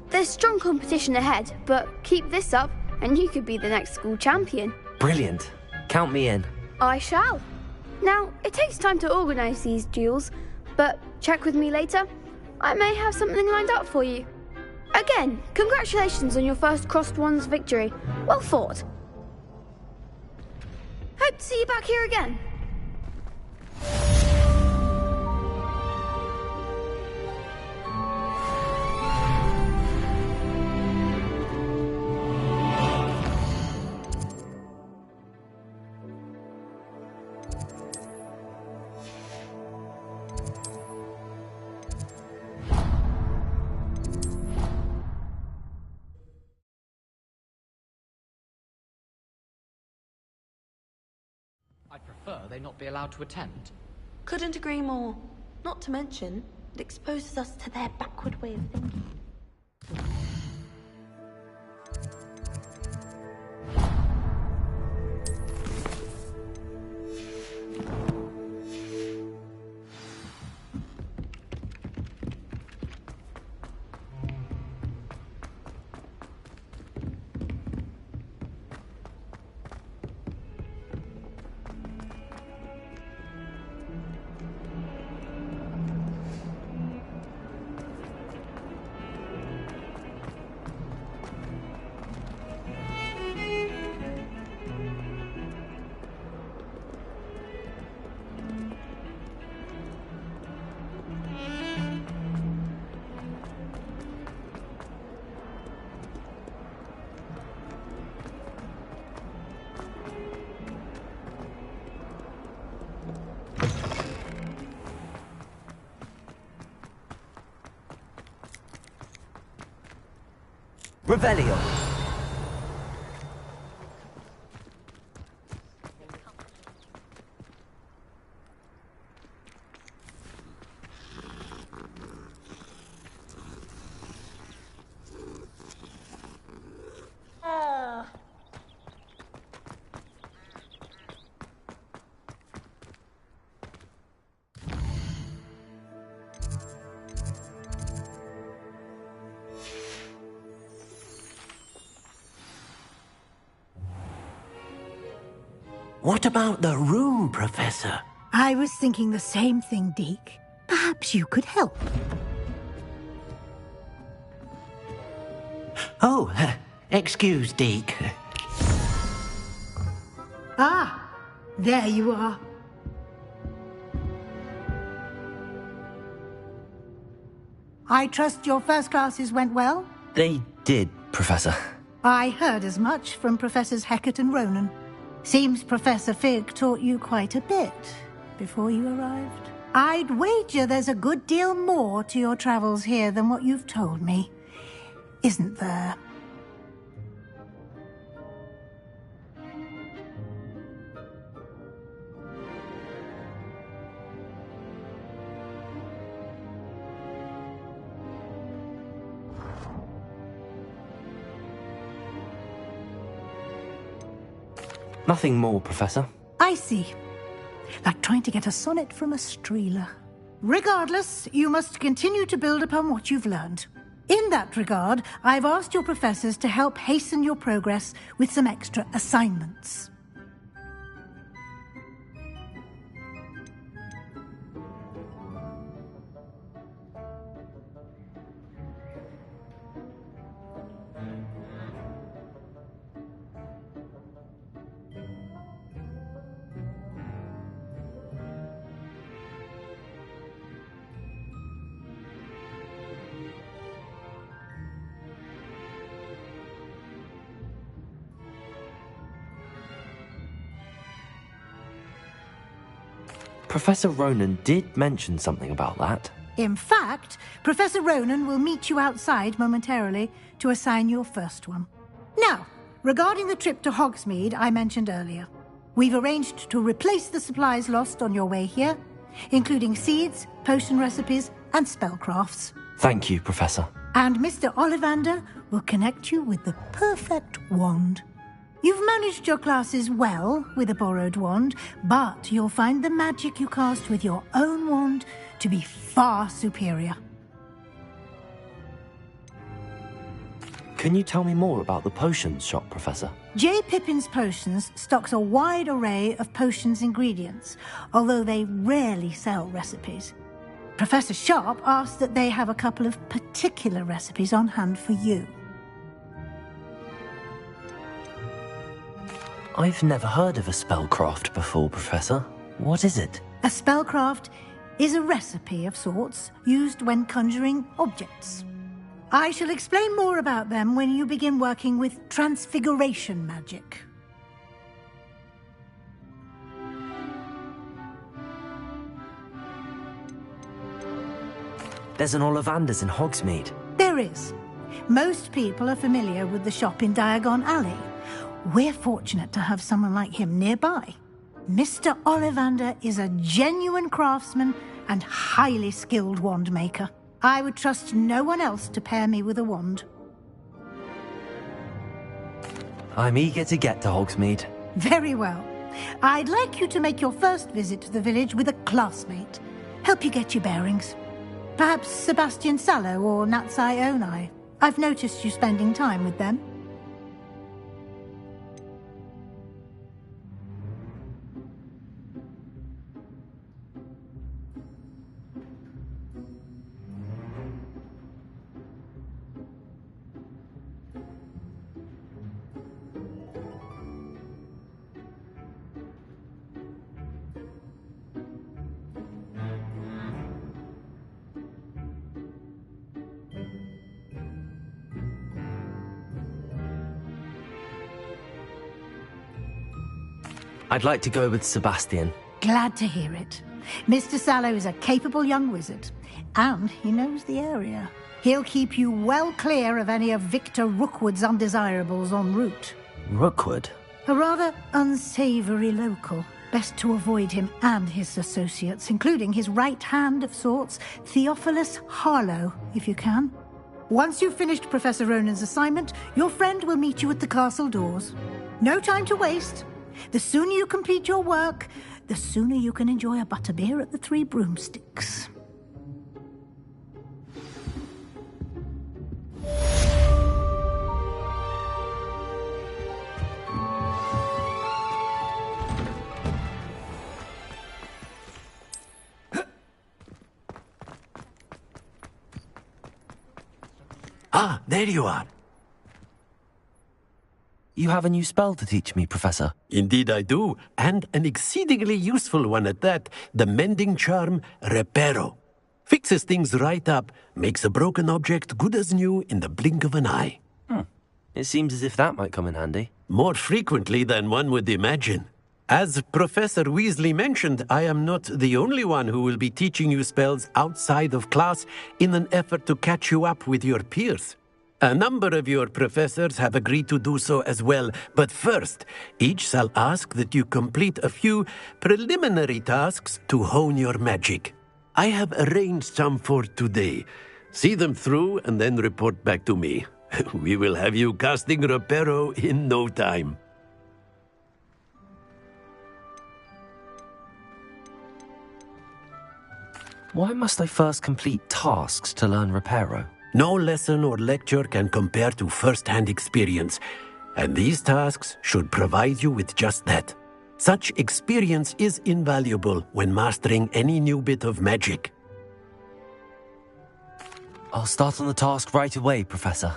There's strong competition ahead, but keep this up and you could be the next school champion. Brilliant. Count me in. I shall. Now, it takes time to organise these duels, but check with me later. I may have something lined up for you. Again, congratulations on your first crossed wands victory. Well fought. Hope to see you back here again. I'd prefer they not be allowed to attend. Couldn't agree more. Not to mention, it exposes us to their backward way of thinking. Revelio. What about the room, Professor? I was thinking the same thing, Deke. Perhaps you could help. Oh, excuse, Deke. Ah, there you are. I trust your first classes went well? They did, Professor. I heard as much from Professors Hecat and Ronan. Seems Professor Fig taught you quite a bit before you arrived. I'd wager there's a good deal more to your travels here than what you've told me, isn't there? Nothing more, Professor. I see. Like trying to get a sonnet from a streeler. Regardless, you must continue to build upon what you've learned. In that regard, I've asked your professors to help hasten your progress with some extra assignments. Professor Ronan did mention something about that. In fact, Professor Ronan will meet you outside momentarily to assign your first one. Now, regarding the trip to Hogsmeade I mentioned earlier, we've arranged to replace the supplies lost on your way here, including seeds, potion recipes, and spellcrafts. Thank you, Professor. And Mr. Ollivander will connect you with the perfect wand. You've managed your classes well with a borrowed wand, but you'll find the magic you cast with your own wand to be far superior. Can you tell me more about the potions shop, Professor? J. Pippin's Potions stocks a wide array of potions ingredients, although they rarely sell recipes. Professor Sharp asked that they have a couple of particular recipes on hand for you. I've never heard of a spellcraft before, Professor. What is it? A spellcraft is a recipe of sorts used when conjuring objects. I shall explain more about them when you begin working with transfiguration magic. There's an Ollivander's in Hogsmeade. There is. Most people are familiar with the shop in Diagon Alley. We're fortunate to have someone like him nearby. Mr. Ollivander is a genuine craftsman and highly skilled wand maker. I would trust no one else to pair me with a wand. I'm eager to get to Hogsmeade. Very well. I'd like you to make your first visit to the village with a classmate. Help you get your bearings. Perhaps Sebastian Sallow or Natsai Onai. I've noticed you spending time with them. I'd like to go with Sebastian. Glad to hear it. Mr. Sallow is a capable young wizard, and he knows the area. He'll keep you well clear of any of Victor Rookwood's undesirables en route. Rookwood? A rather unsavoury local. Best to avoid him and his associates, including his right hand of sorts, Theophilus Harlow, if you can. Once you've finished Professor Ronan's assignment, your friend will meet you at the castle doors. No time to waste. The sooner you complete your work, the sooner you can enjoy a butterbeer at the Three Broomsticks. Ah, there you are. You have a new spell to teach me, Professor. Indeed I do, and an exceedingly useful one at that. The mending charm, Reparo. Fixes things right up, makes a broken object good as new in the blink of an eye. It seems as if that might come in handy. More frequently than one would imagine. As Professor Weasley mentioned, I am not the only one who will be teaching you spells outside of class in an effort to catch you up with your peers. A number of your professors have agreed to do so as well, but first, each shall ask that you complete a few preliminary tasks to hone your magic. I have arranged some for today. See them through and then report back to me. We will have you casting Reparo in no time. Why must I first complete tasks to learn Reparo? No lesson or lecture can compare to first-hand experience, and these tasks should provide you with just that. Such experience is invaluable when mastering any new bit of magic. I'll start on the task right away, Professor.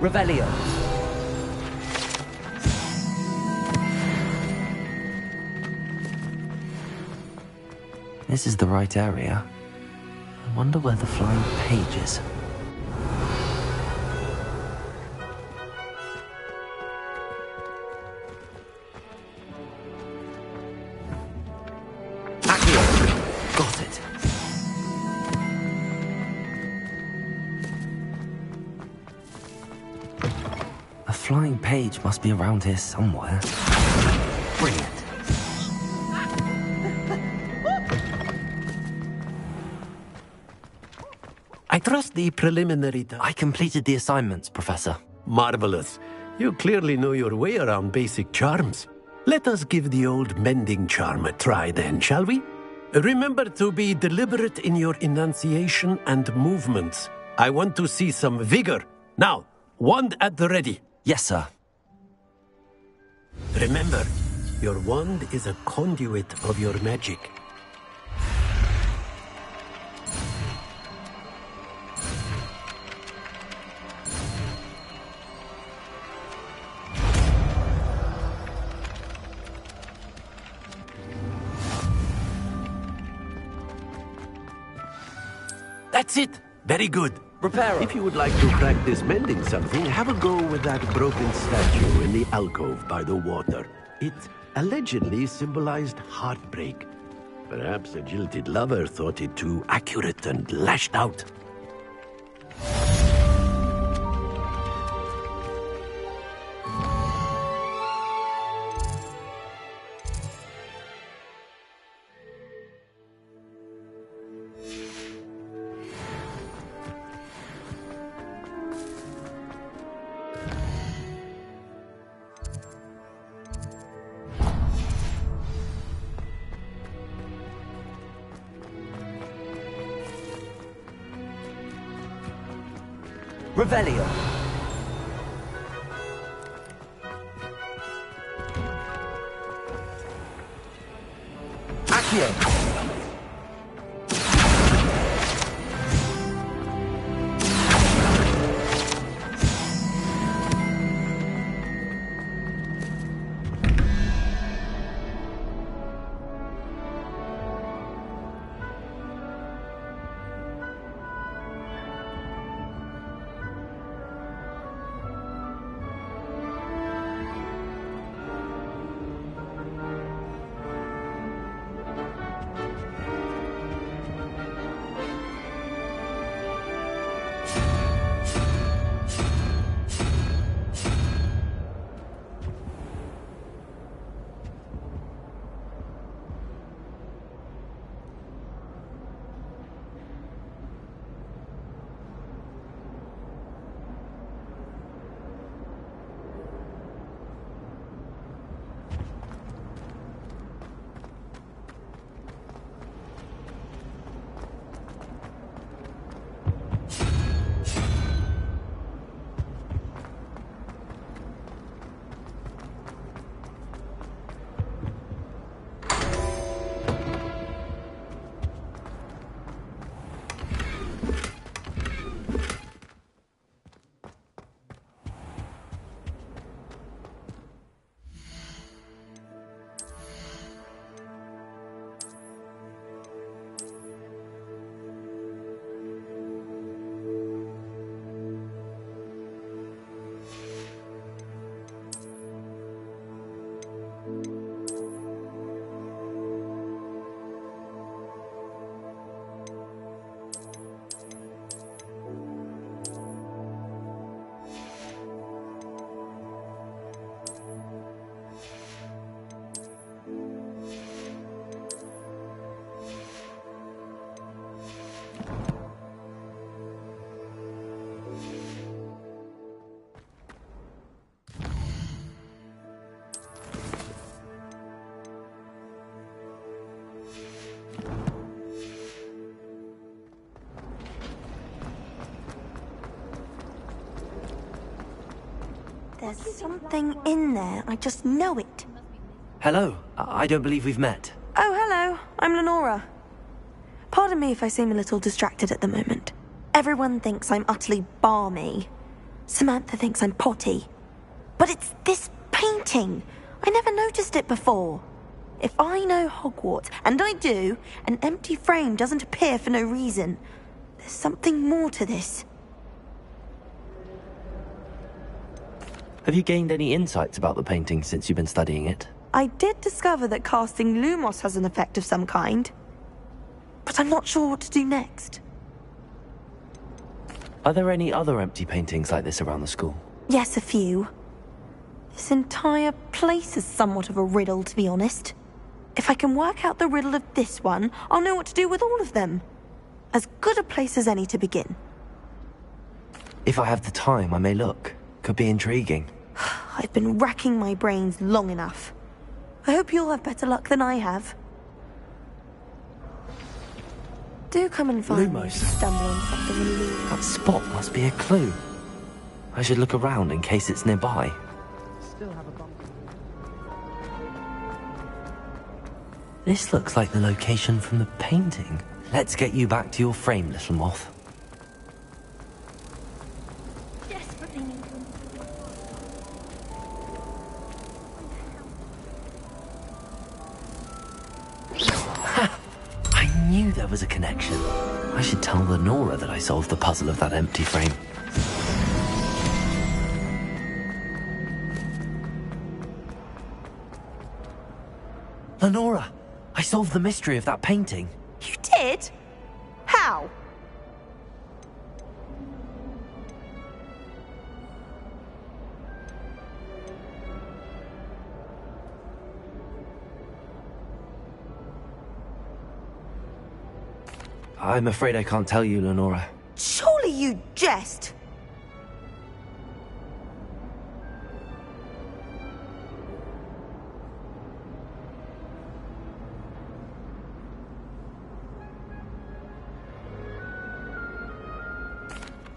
Revelio. This is the right area. I wonder where the flying page is. Accio! Got it. A flying page must be around here somewhere. Brilliant. I trust the preliminary I completed the assignments, Professor. Marvelous. You clearly know your way around basic charms. Let us give the old mending charm a try then, shall we? Remember to be deliberate in your enunciation and movements. I want to see some vigor. Now, wand at the ready. Yes, sir. Remember, your wand is a conduit of your magic. That's it. Very good. Reparo. If you would like to practice mending something, have a go with that broken statue in the alcove by the water. It allegedly symbolized heartbreak. Perhaps a jilted lover thought it too accurate and lashed out. Revelio. Accio. There's something in there. I just know it. Hello. I don't believe we've met. Oh, hello. I'm Lenora. Pardon me if I seem a little distracted at the moment. Everyone thinks I'm utterly balmy. Samantha thinks I'm potty. But it's this painting. I never noticed it before. If I know Hogwarts, and I do, an empty frame doesn't appear for no reason. There's something more to this. Have you gained any insights about the painting since you've been studying it? I did discover that casting Lumos has an effect of some kind. But I'm not sure what to do next. Are there any other empty paintings like this around the school? Yes, a few. This entire place is somewhat of a riddle, to be honest. If I can work out the riddle of this one, I'll know what to do with all of them. As good a place as any to begin. If I have the time, I may look. Could be intriguing. I've been racking my brains long enough. I hope you'll have better luck than I have. Do come and find me if you stumble on something illuminating. That spot must be a clue. I should look around in case it's nearby. This looks like the location from the painting. Let's get you back to your frame, little moth. Desperately need I knew there was a connection. I should tell Lenora that I solved the puzzle of that empty frame. Lenora, I solved the mystery of that painting. You did? How? I'm afraid I can't tell you, Lenora. Surely you jest.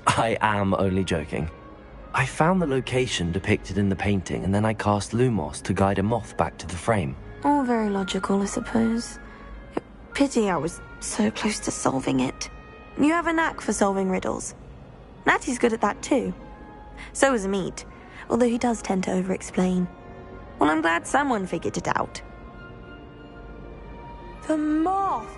I am only joking. I found the location depicted in the painting, and then I cast Lumos to guide a moth back to the frame. All very logical, I suppose. Pity I was so close to solving it. You have a knack for solving riddles. Natty's good at that too. So is Amit, although he does tend to over-explain. Well, I'm glad someone figured it out. The moth!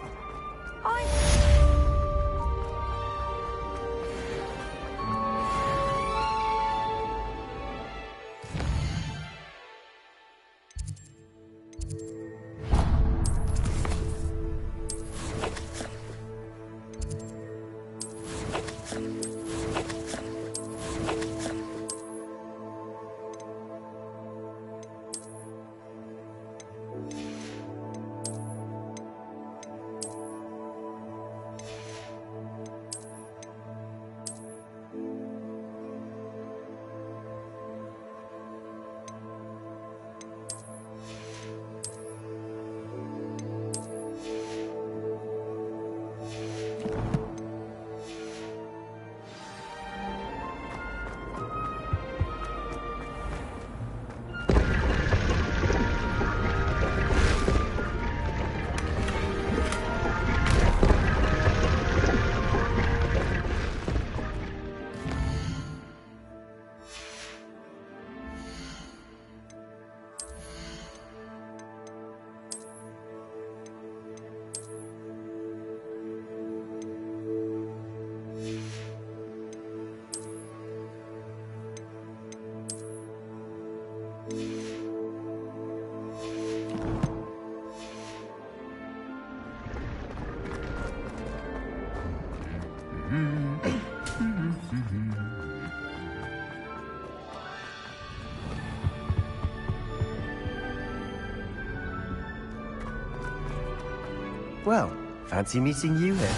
Well, fancy meeting you here.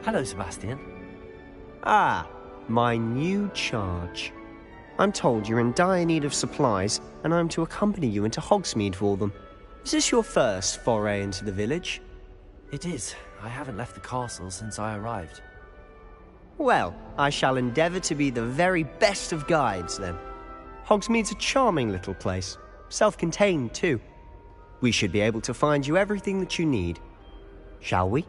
Hello, Sebastian. Ah, my new charge. I'm told you're in dire need of supplies, and I'm to accompany you into Hogsmeade for them. Is this your first foray into the village? It is. I haven't left the castle since I arrived. Well, I shall endeavour to be the very best of guides, then. Hogsmeade's a charming little place. Self-contained, too. We should be able to find you everything that you need. Shall we?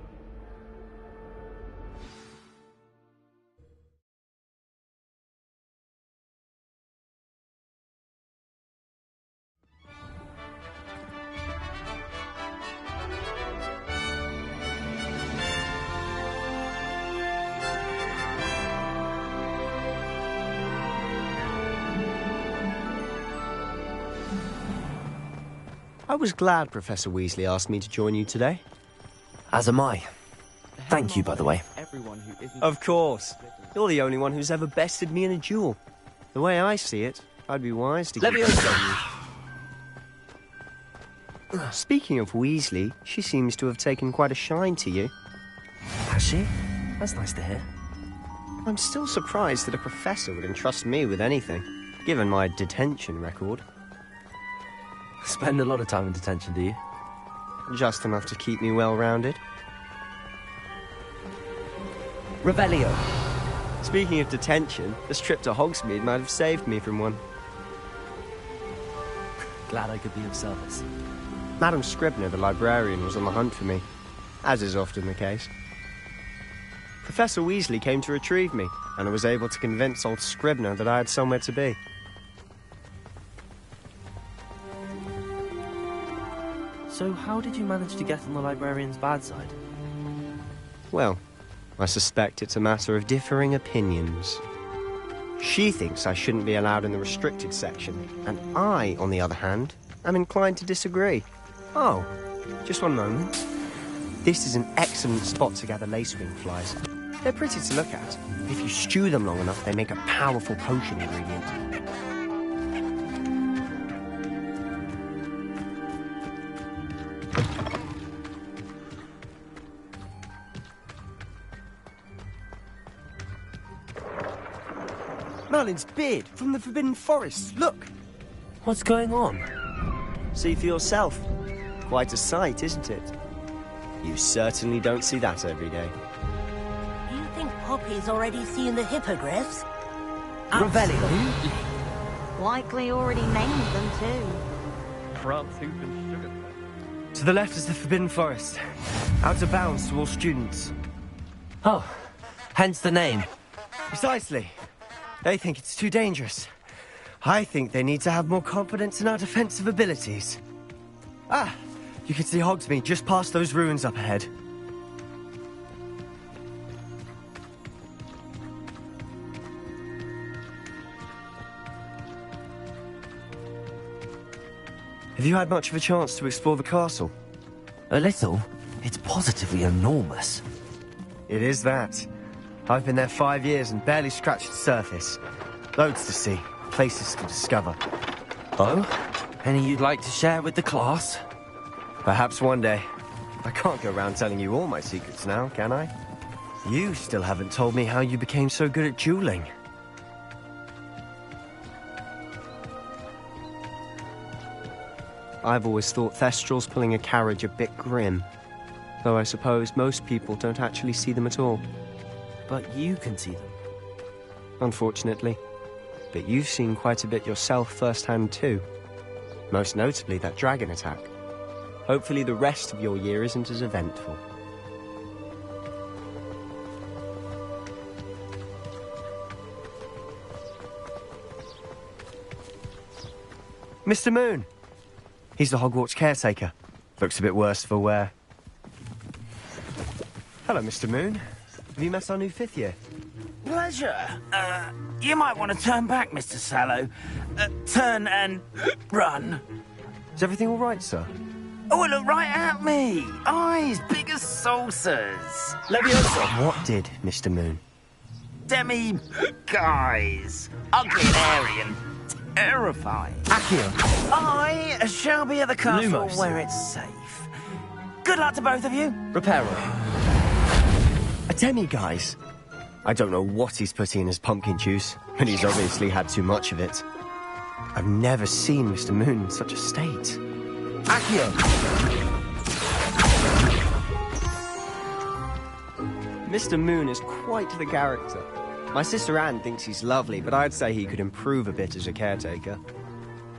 I was glad Professor Weasley asked me to join you today. As am I. Thank you, by the way. Of course. You're the only one who's ever bested me in a duel. The way I see it, I'd be wise to Speaking of Weasley, she seems to have taken quite a shine to you. Has she? That's nice to hear. I'm still surprised that a professor would entrust me with anything, given my detention record. Spend a lot of time in detention, do you? Just enough to keep me well-rounded. Revelio. Speaking of detention, this trip to Hogsmeade might have saved me from one. Glad I could be of service. Madam Scribner, the librarian, was on the hunt for me, as is often the case. Professor Weasley came to retrieve me, and I was able to convince old Scribner that I had somewhere to be. So how did you manage to get on the librarian's bad side? Well, I suspect it's a matter of differing opinions. She thinks I shouldn't be allowed in the restricted section, and I, on the other hand, am inclined to disagree. Oh, just one moment. This is an excellent spot to gather lacewing flies. They're pretty to look at. If you stew them long enough, they make a powerful potion ingredient. Merlin's beard from the Forbidden Forest. Look! What's going on? See for yourself. Quite a sight, isn't it? You certainly don't see that every day. Do you think Poppy's already seen the hippogriffs? Revelio. Likely already named them too. France, who've been sugar. To the left is the Forbidden Forest. Out of bounds to all students. Oh, hence the name. Precisely. They think it's too dangerous. I think they need to have more confidence in our defensive abilities. Ah, you can see Hogsmeade just past those ruins up ahead. Have you had much of a chance to explore the castle? A little. It's positively enormous. It is that. I've been there 5 years and barely scratched the surface. Loads to see, places to discover. Oh? Any you'd like to share with the class? Perhaps one day. I can't go around telling you all my secrets now, can I? You still haven't told me how you became so good at dueling. I've always thought Thestrals pulling a carriage a bit grim. Though I suppose most people don't actually see them at all. But you can see them. Unfortunately. But you've seen quite a bit yourself firsthand too. Most notably that dragon attack. Hopefully the rest of your year isn't as eventful. Mr. Moon! He's the Hogwarts caretaker. Looks a bit worse for wear. Hello, Mr. Moon. Have you met our new 5th year? Pleasure. You might want to turn back, Mr. Sallow. Turn and run. Is everything all right, sir? Oh, look right at me. Eyes big as saucers. Leviosa! What did, Mr. Moon? Guys. Ugly and hairy and terrifying. Accio! I shall be at the castle Lumos. where it's safe. Good luck to both of you. Reparo. A demi-guise. I don't know what he's putting in his pumpkin juice, but he's obviously had too much of it. I've never seen Mr. Moon in such a state. Accio. Mr. Moon is quite the character. My sister Anne thinks he's lovely, but I'd say he could improve a bit as a caretaker.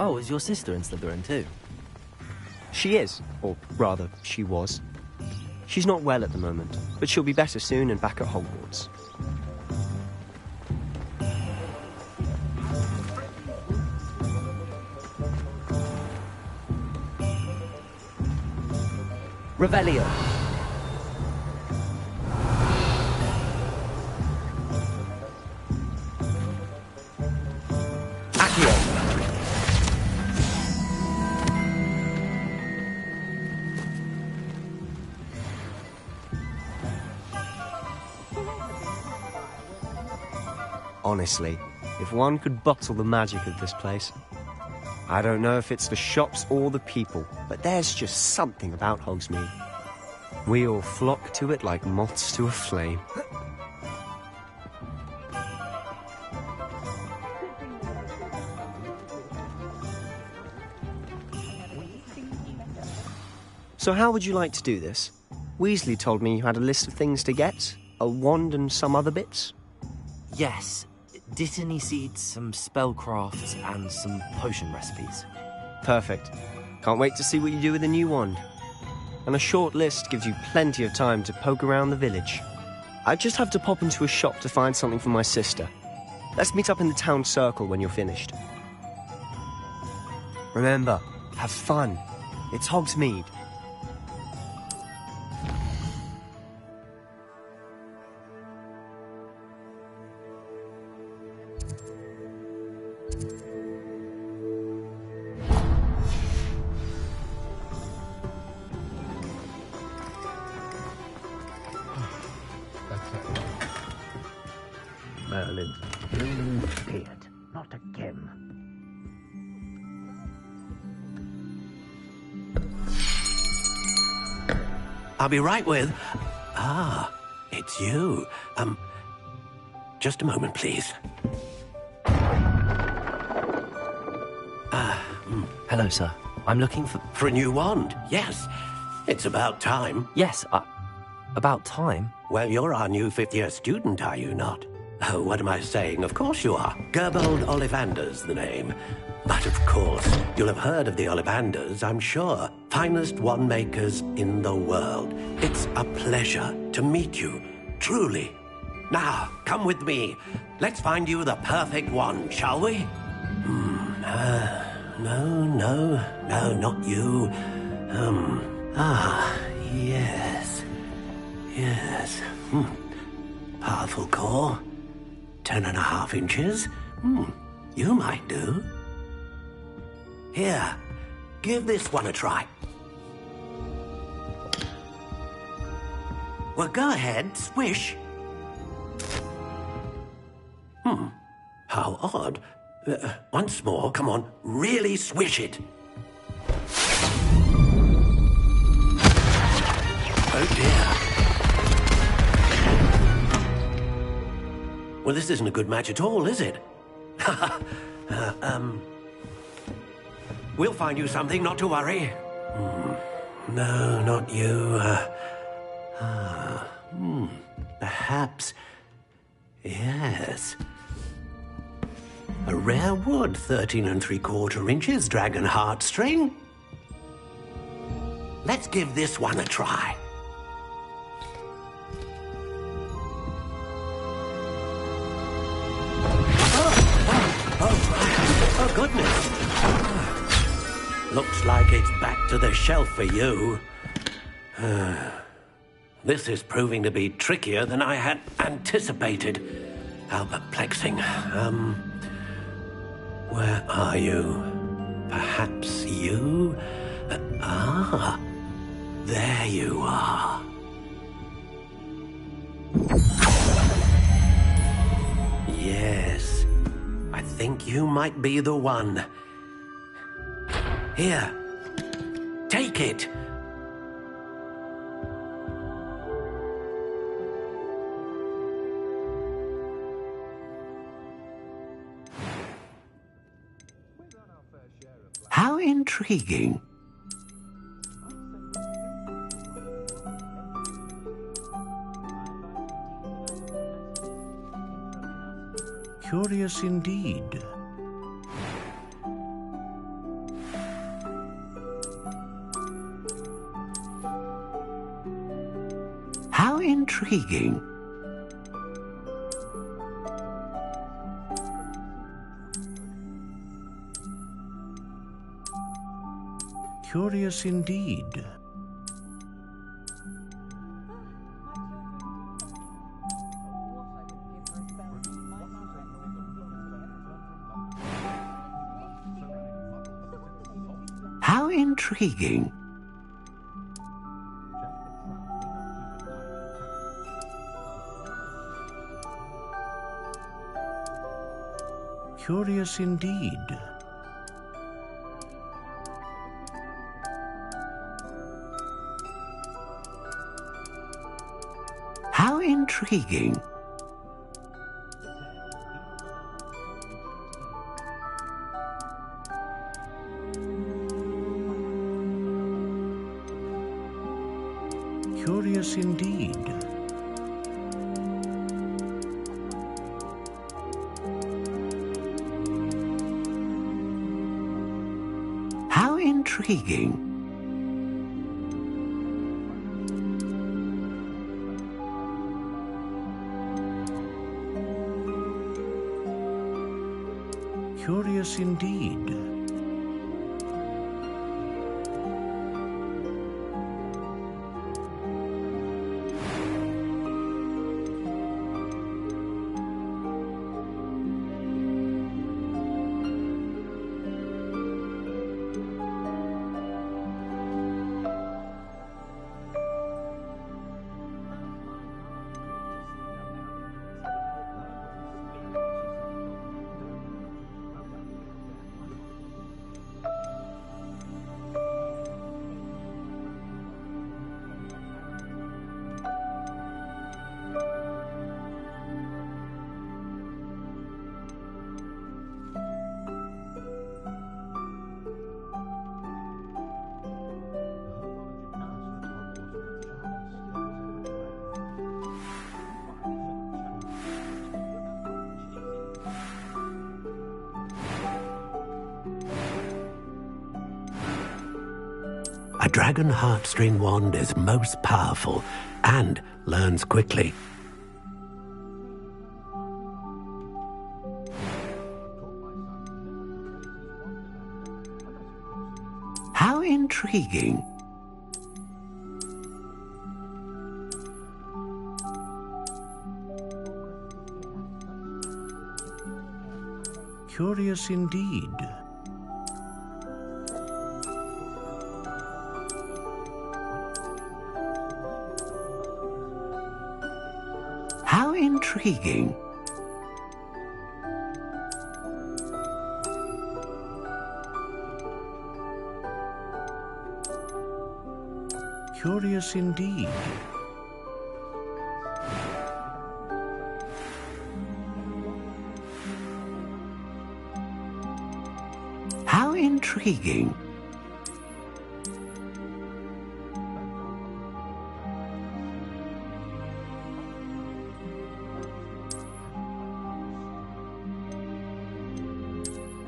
Oh, is your sister in Slytherin too? She is, or rather, she was. She's not well at the moment, but she'll be better soon and back at Hogwarts. Revelio. Honestly, if one could bottle the magic of this place. I don't know if it's the shops or the people, but there's just something about Hogsmeade. We all flock to it like moths to a flame. So how would you like to do this? Weasley told me you had a list of things to get, a wand and some other bits. Yes. Dittany seeds, some spellcrafts, and some potion recipes. Perfect. Can't wait to see what you do with the new wand. And a short list gives you plenty of time to poke around the village. I just have to pop into a shop to find something for my sister. Let's meet up in the town circle when you're finished. Remember, have fun. It's Hogsmeade. Merlin, you feared, not again. I'll be right with... Ah, it's you. Just a moment, please. Hello, sir. I'm looking for... For a new wand, yes. It's about time. Yes, about time? Well, you're our new fifth-year student, are you not? Oh, what am I saying? Of course you are. Gerbold Ollivander's the name. But of course, you'll have heard of the Ollivanders, I'm sure. Finest wand makers in the world. It's a pleasure to meet you, truly. Now, come with me. Let's find you the perfect wand, shall we? No, not you. Yes. Powerful core. 10.5 inches. You might do. Here, give this one a try. Well, go ahead, swish. How odd. Once more, come on, really swish it. Oh dear. Well, this isn't a good match at all, is it? We'll find you something, not to worry. No, not you. Perhaps... Yes. A rare wood, 13 3/4 inches, dragon heartstring. Let's give this one a try. Oh, goodness. Looks like it's back to the shelf for you. This is proving to be trickier than I had anticipated. How perplexing. Where are you? Perhaps you? There you are. Yes, I think you might be the one. Here, take it. How intriguing. Curious indeed. How intriguing. Curious indeed. How intriguing. Curious indeed. How intriguing. Curious indeed. How intriguing. Curious indeed. A dragon heartstring wand is most powerful and learns quickly. How intriguing. Curious indeed. How intriguing. Curious indeed. How intriguing.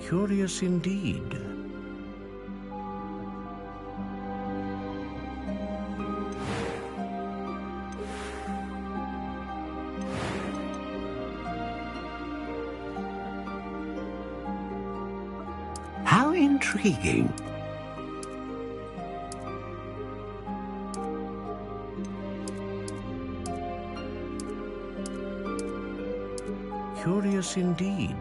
Curious indeed. How intriguing. Curious indeed.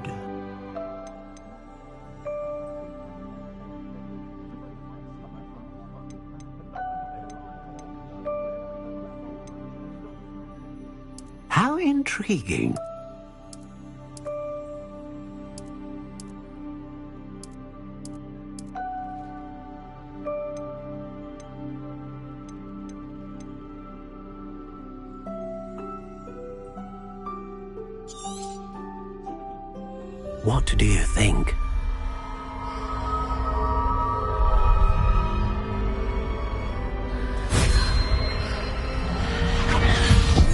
How intriguing. What do you think?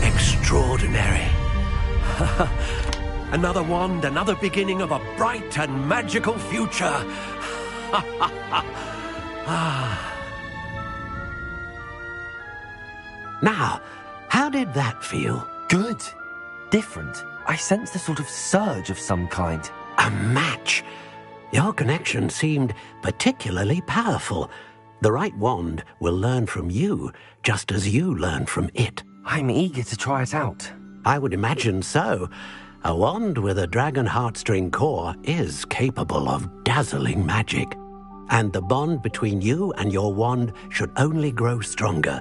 Extraordinary. Another wand, another beginning of a bright and magical future. Now, how did that feel? Good. Different. I sensed a sort of surge of some kind. A match. Your connection seemed particularly powerful. The right wand will learn from you, just as you learn from it. I'm eager to try it out. I would imagine so. A wand with a dragon heartstring core is capable of dazzling magic. And the bond between you and your wand should only grow stronger.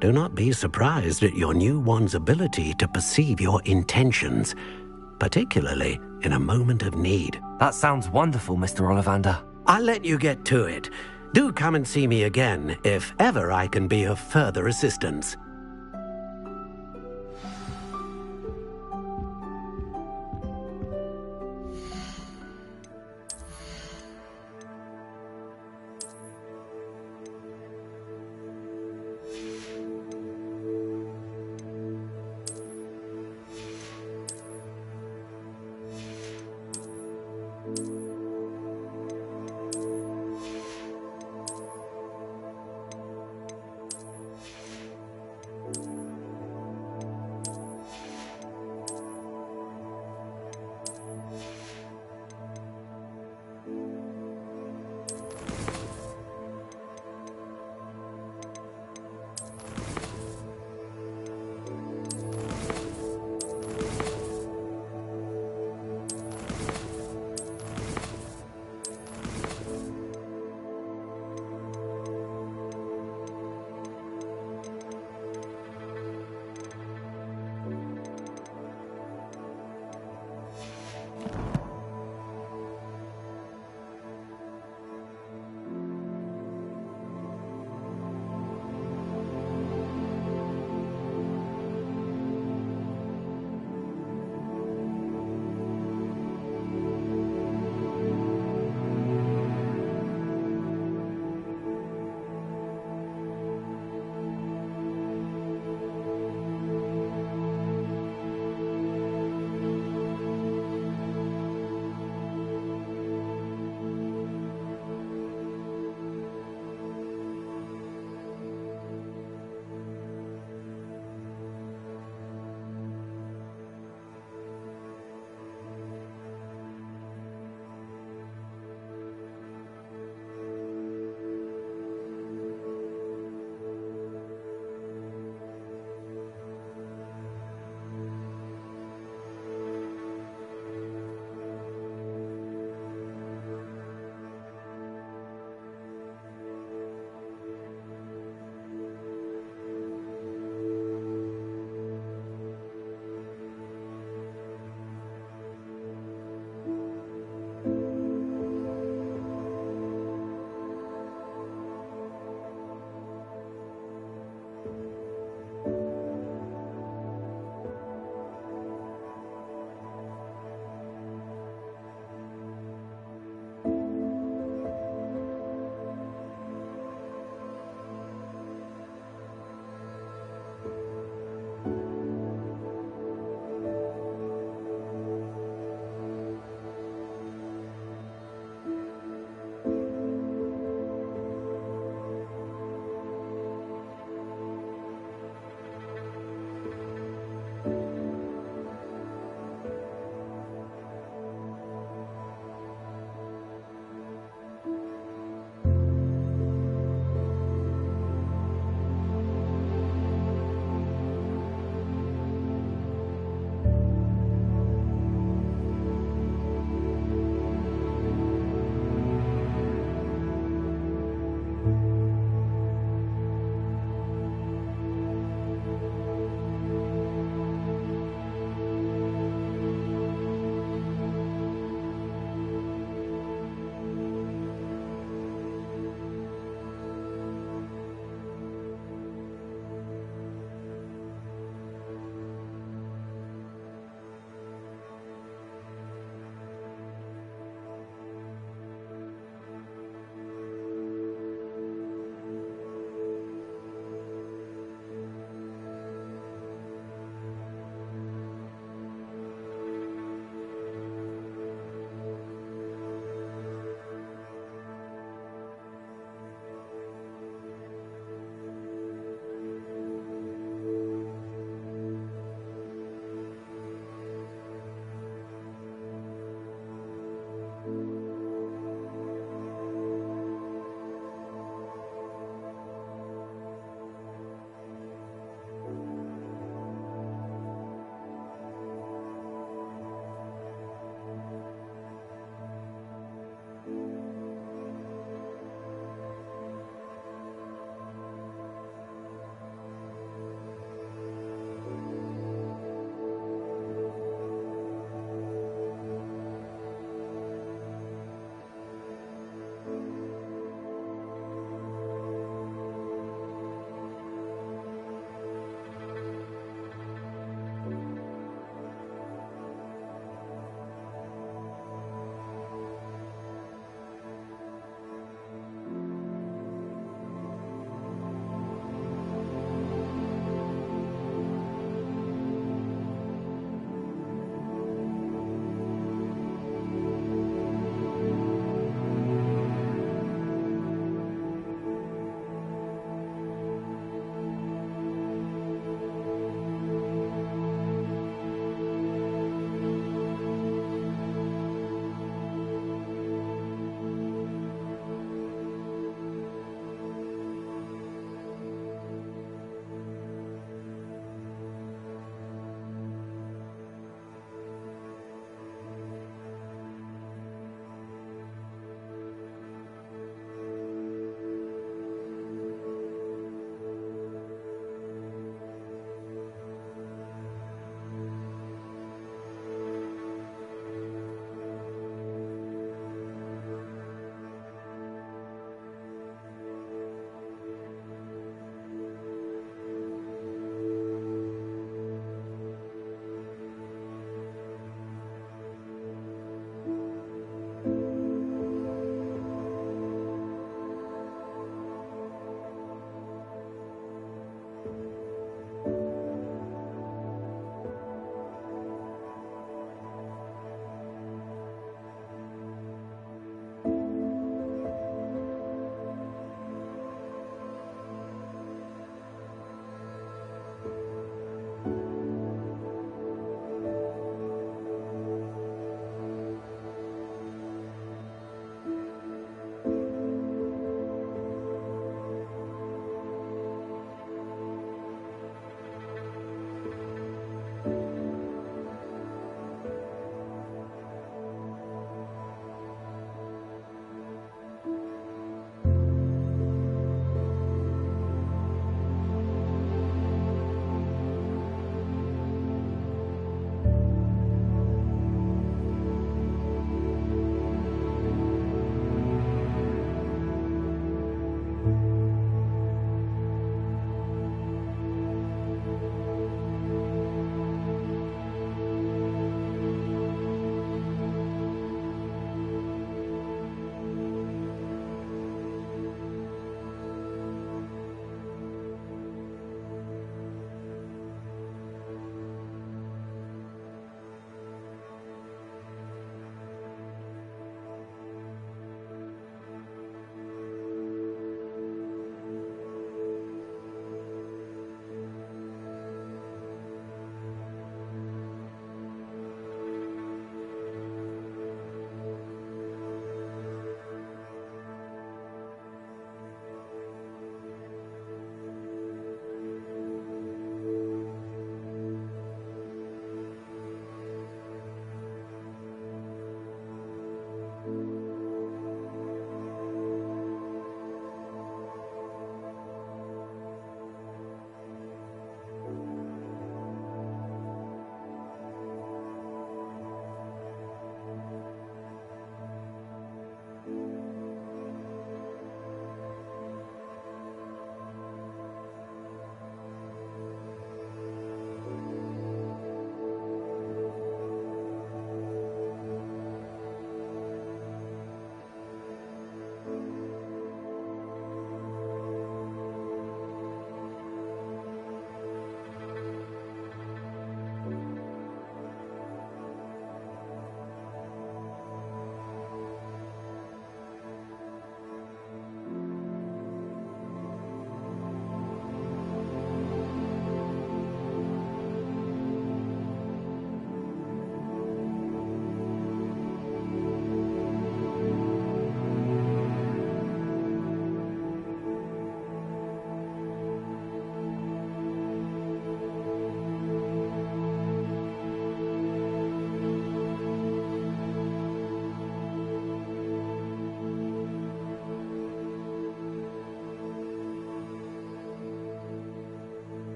Do not be surprised at your new wand's ability to perceive your intentions, particularly in a moment of need. That sounds wonderful, Mr. Ollivander. I'll let you get to it. Do come and see me again if ever I can be of further assistance.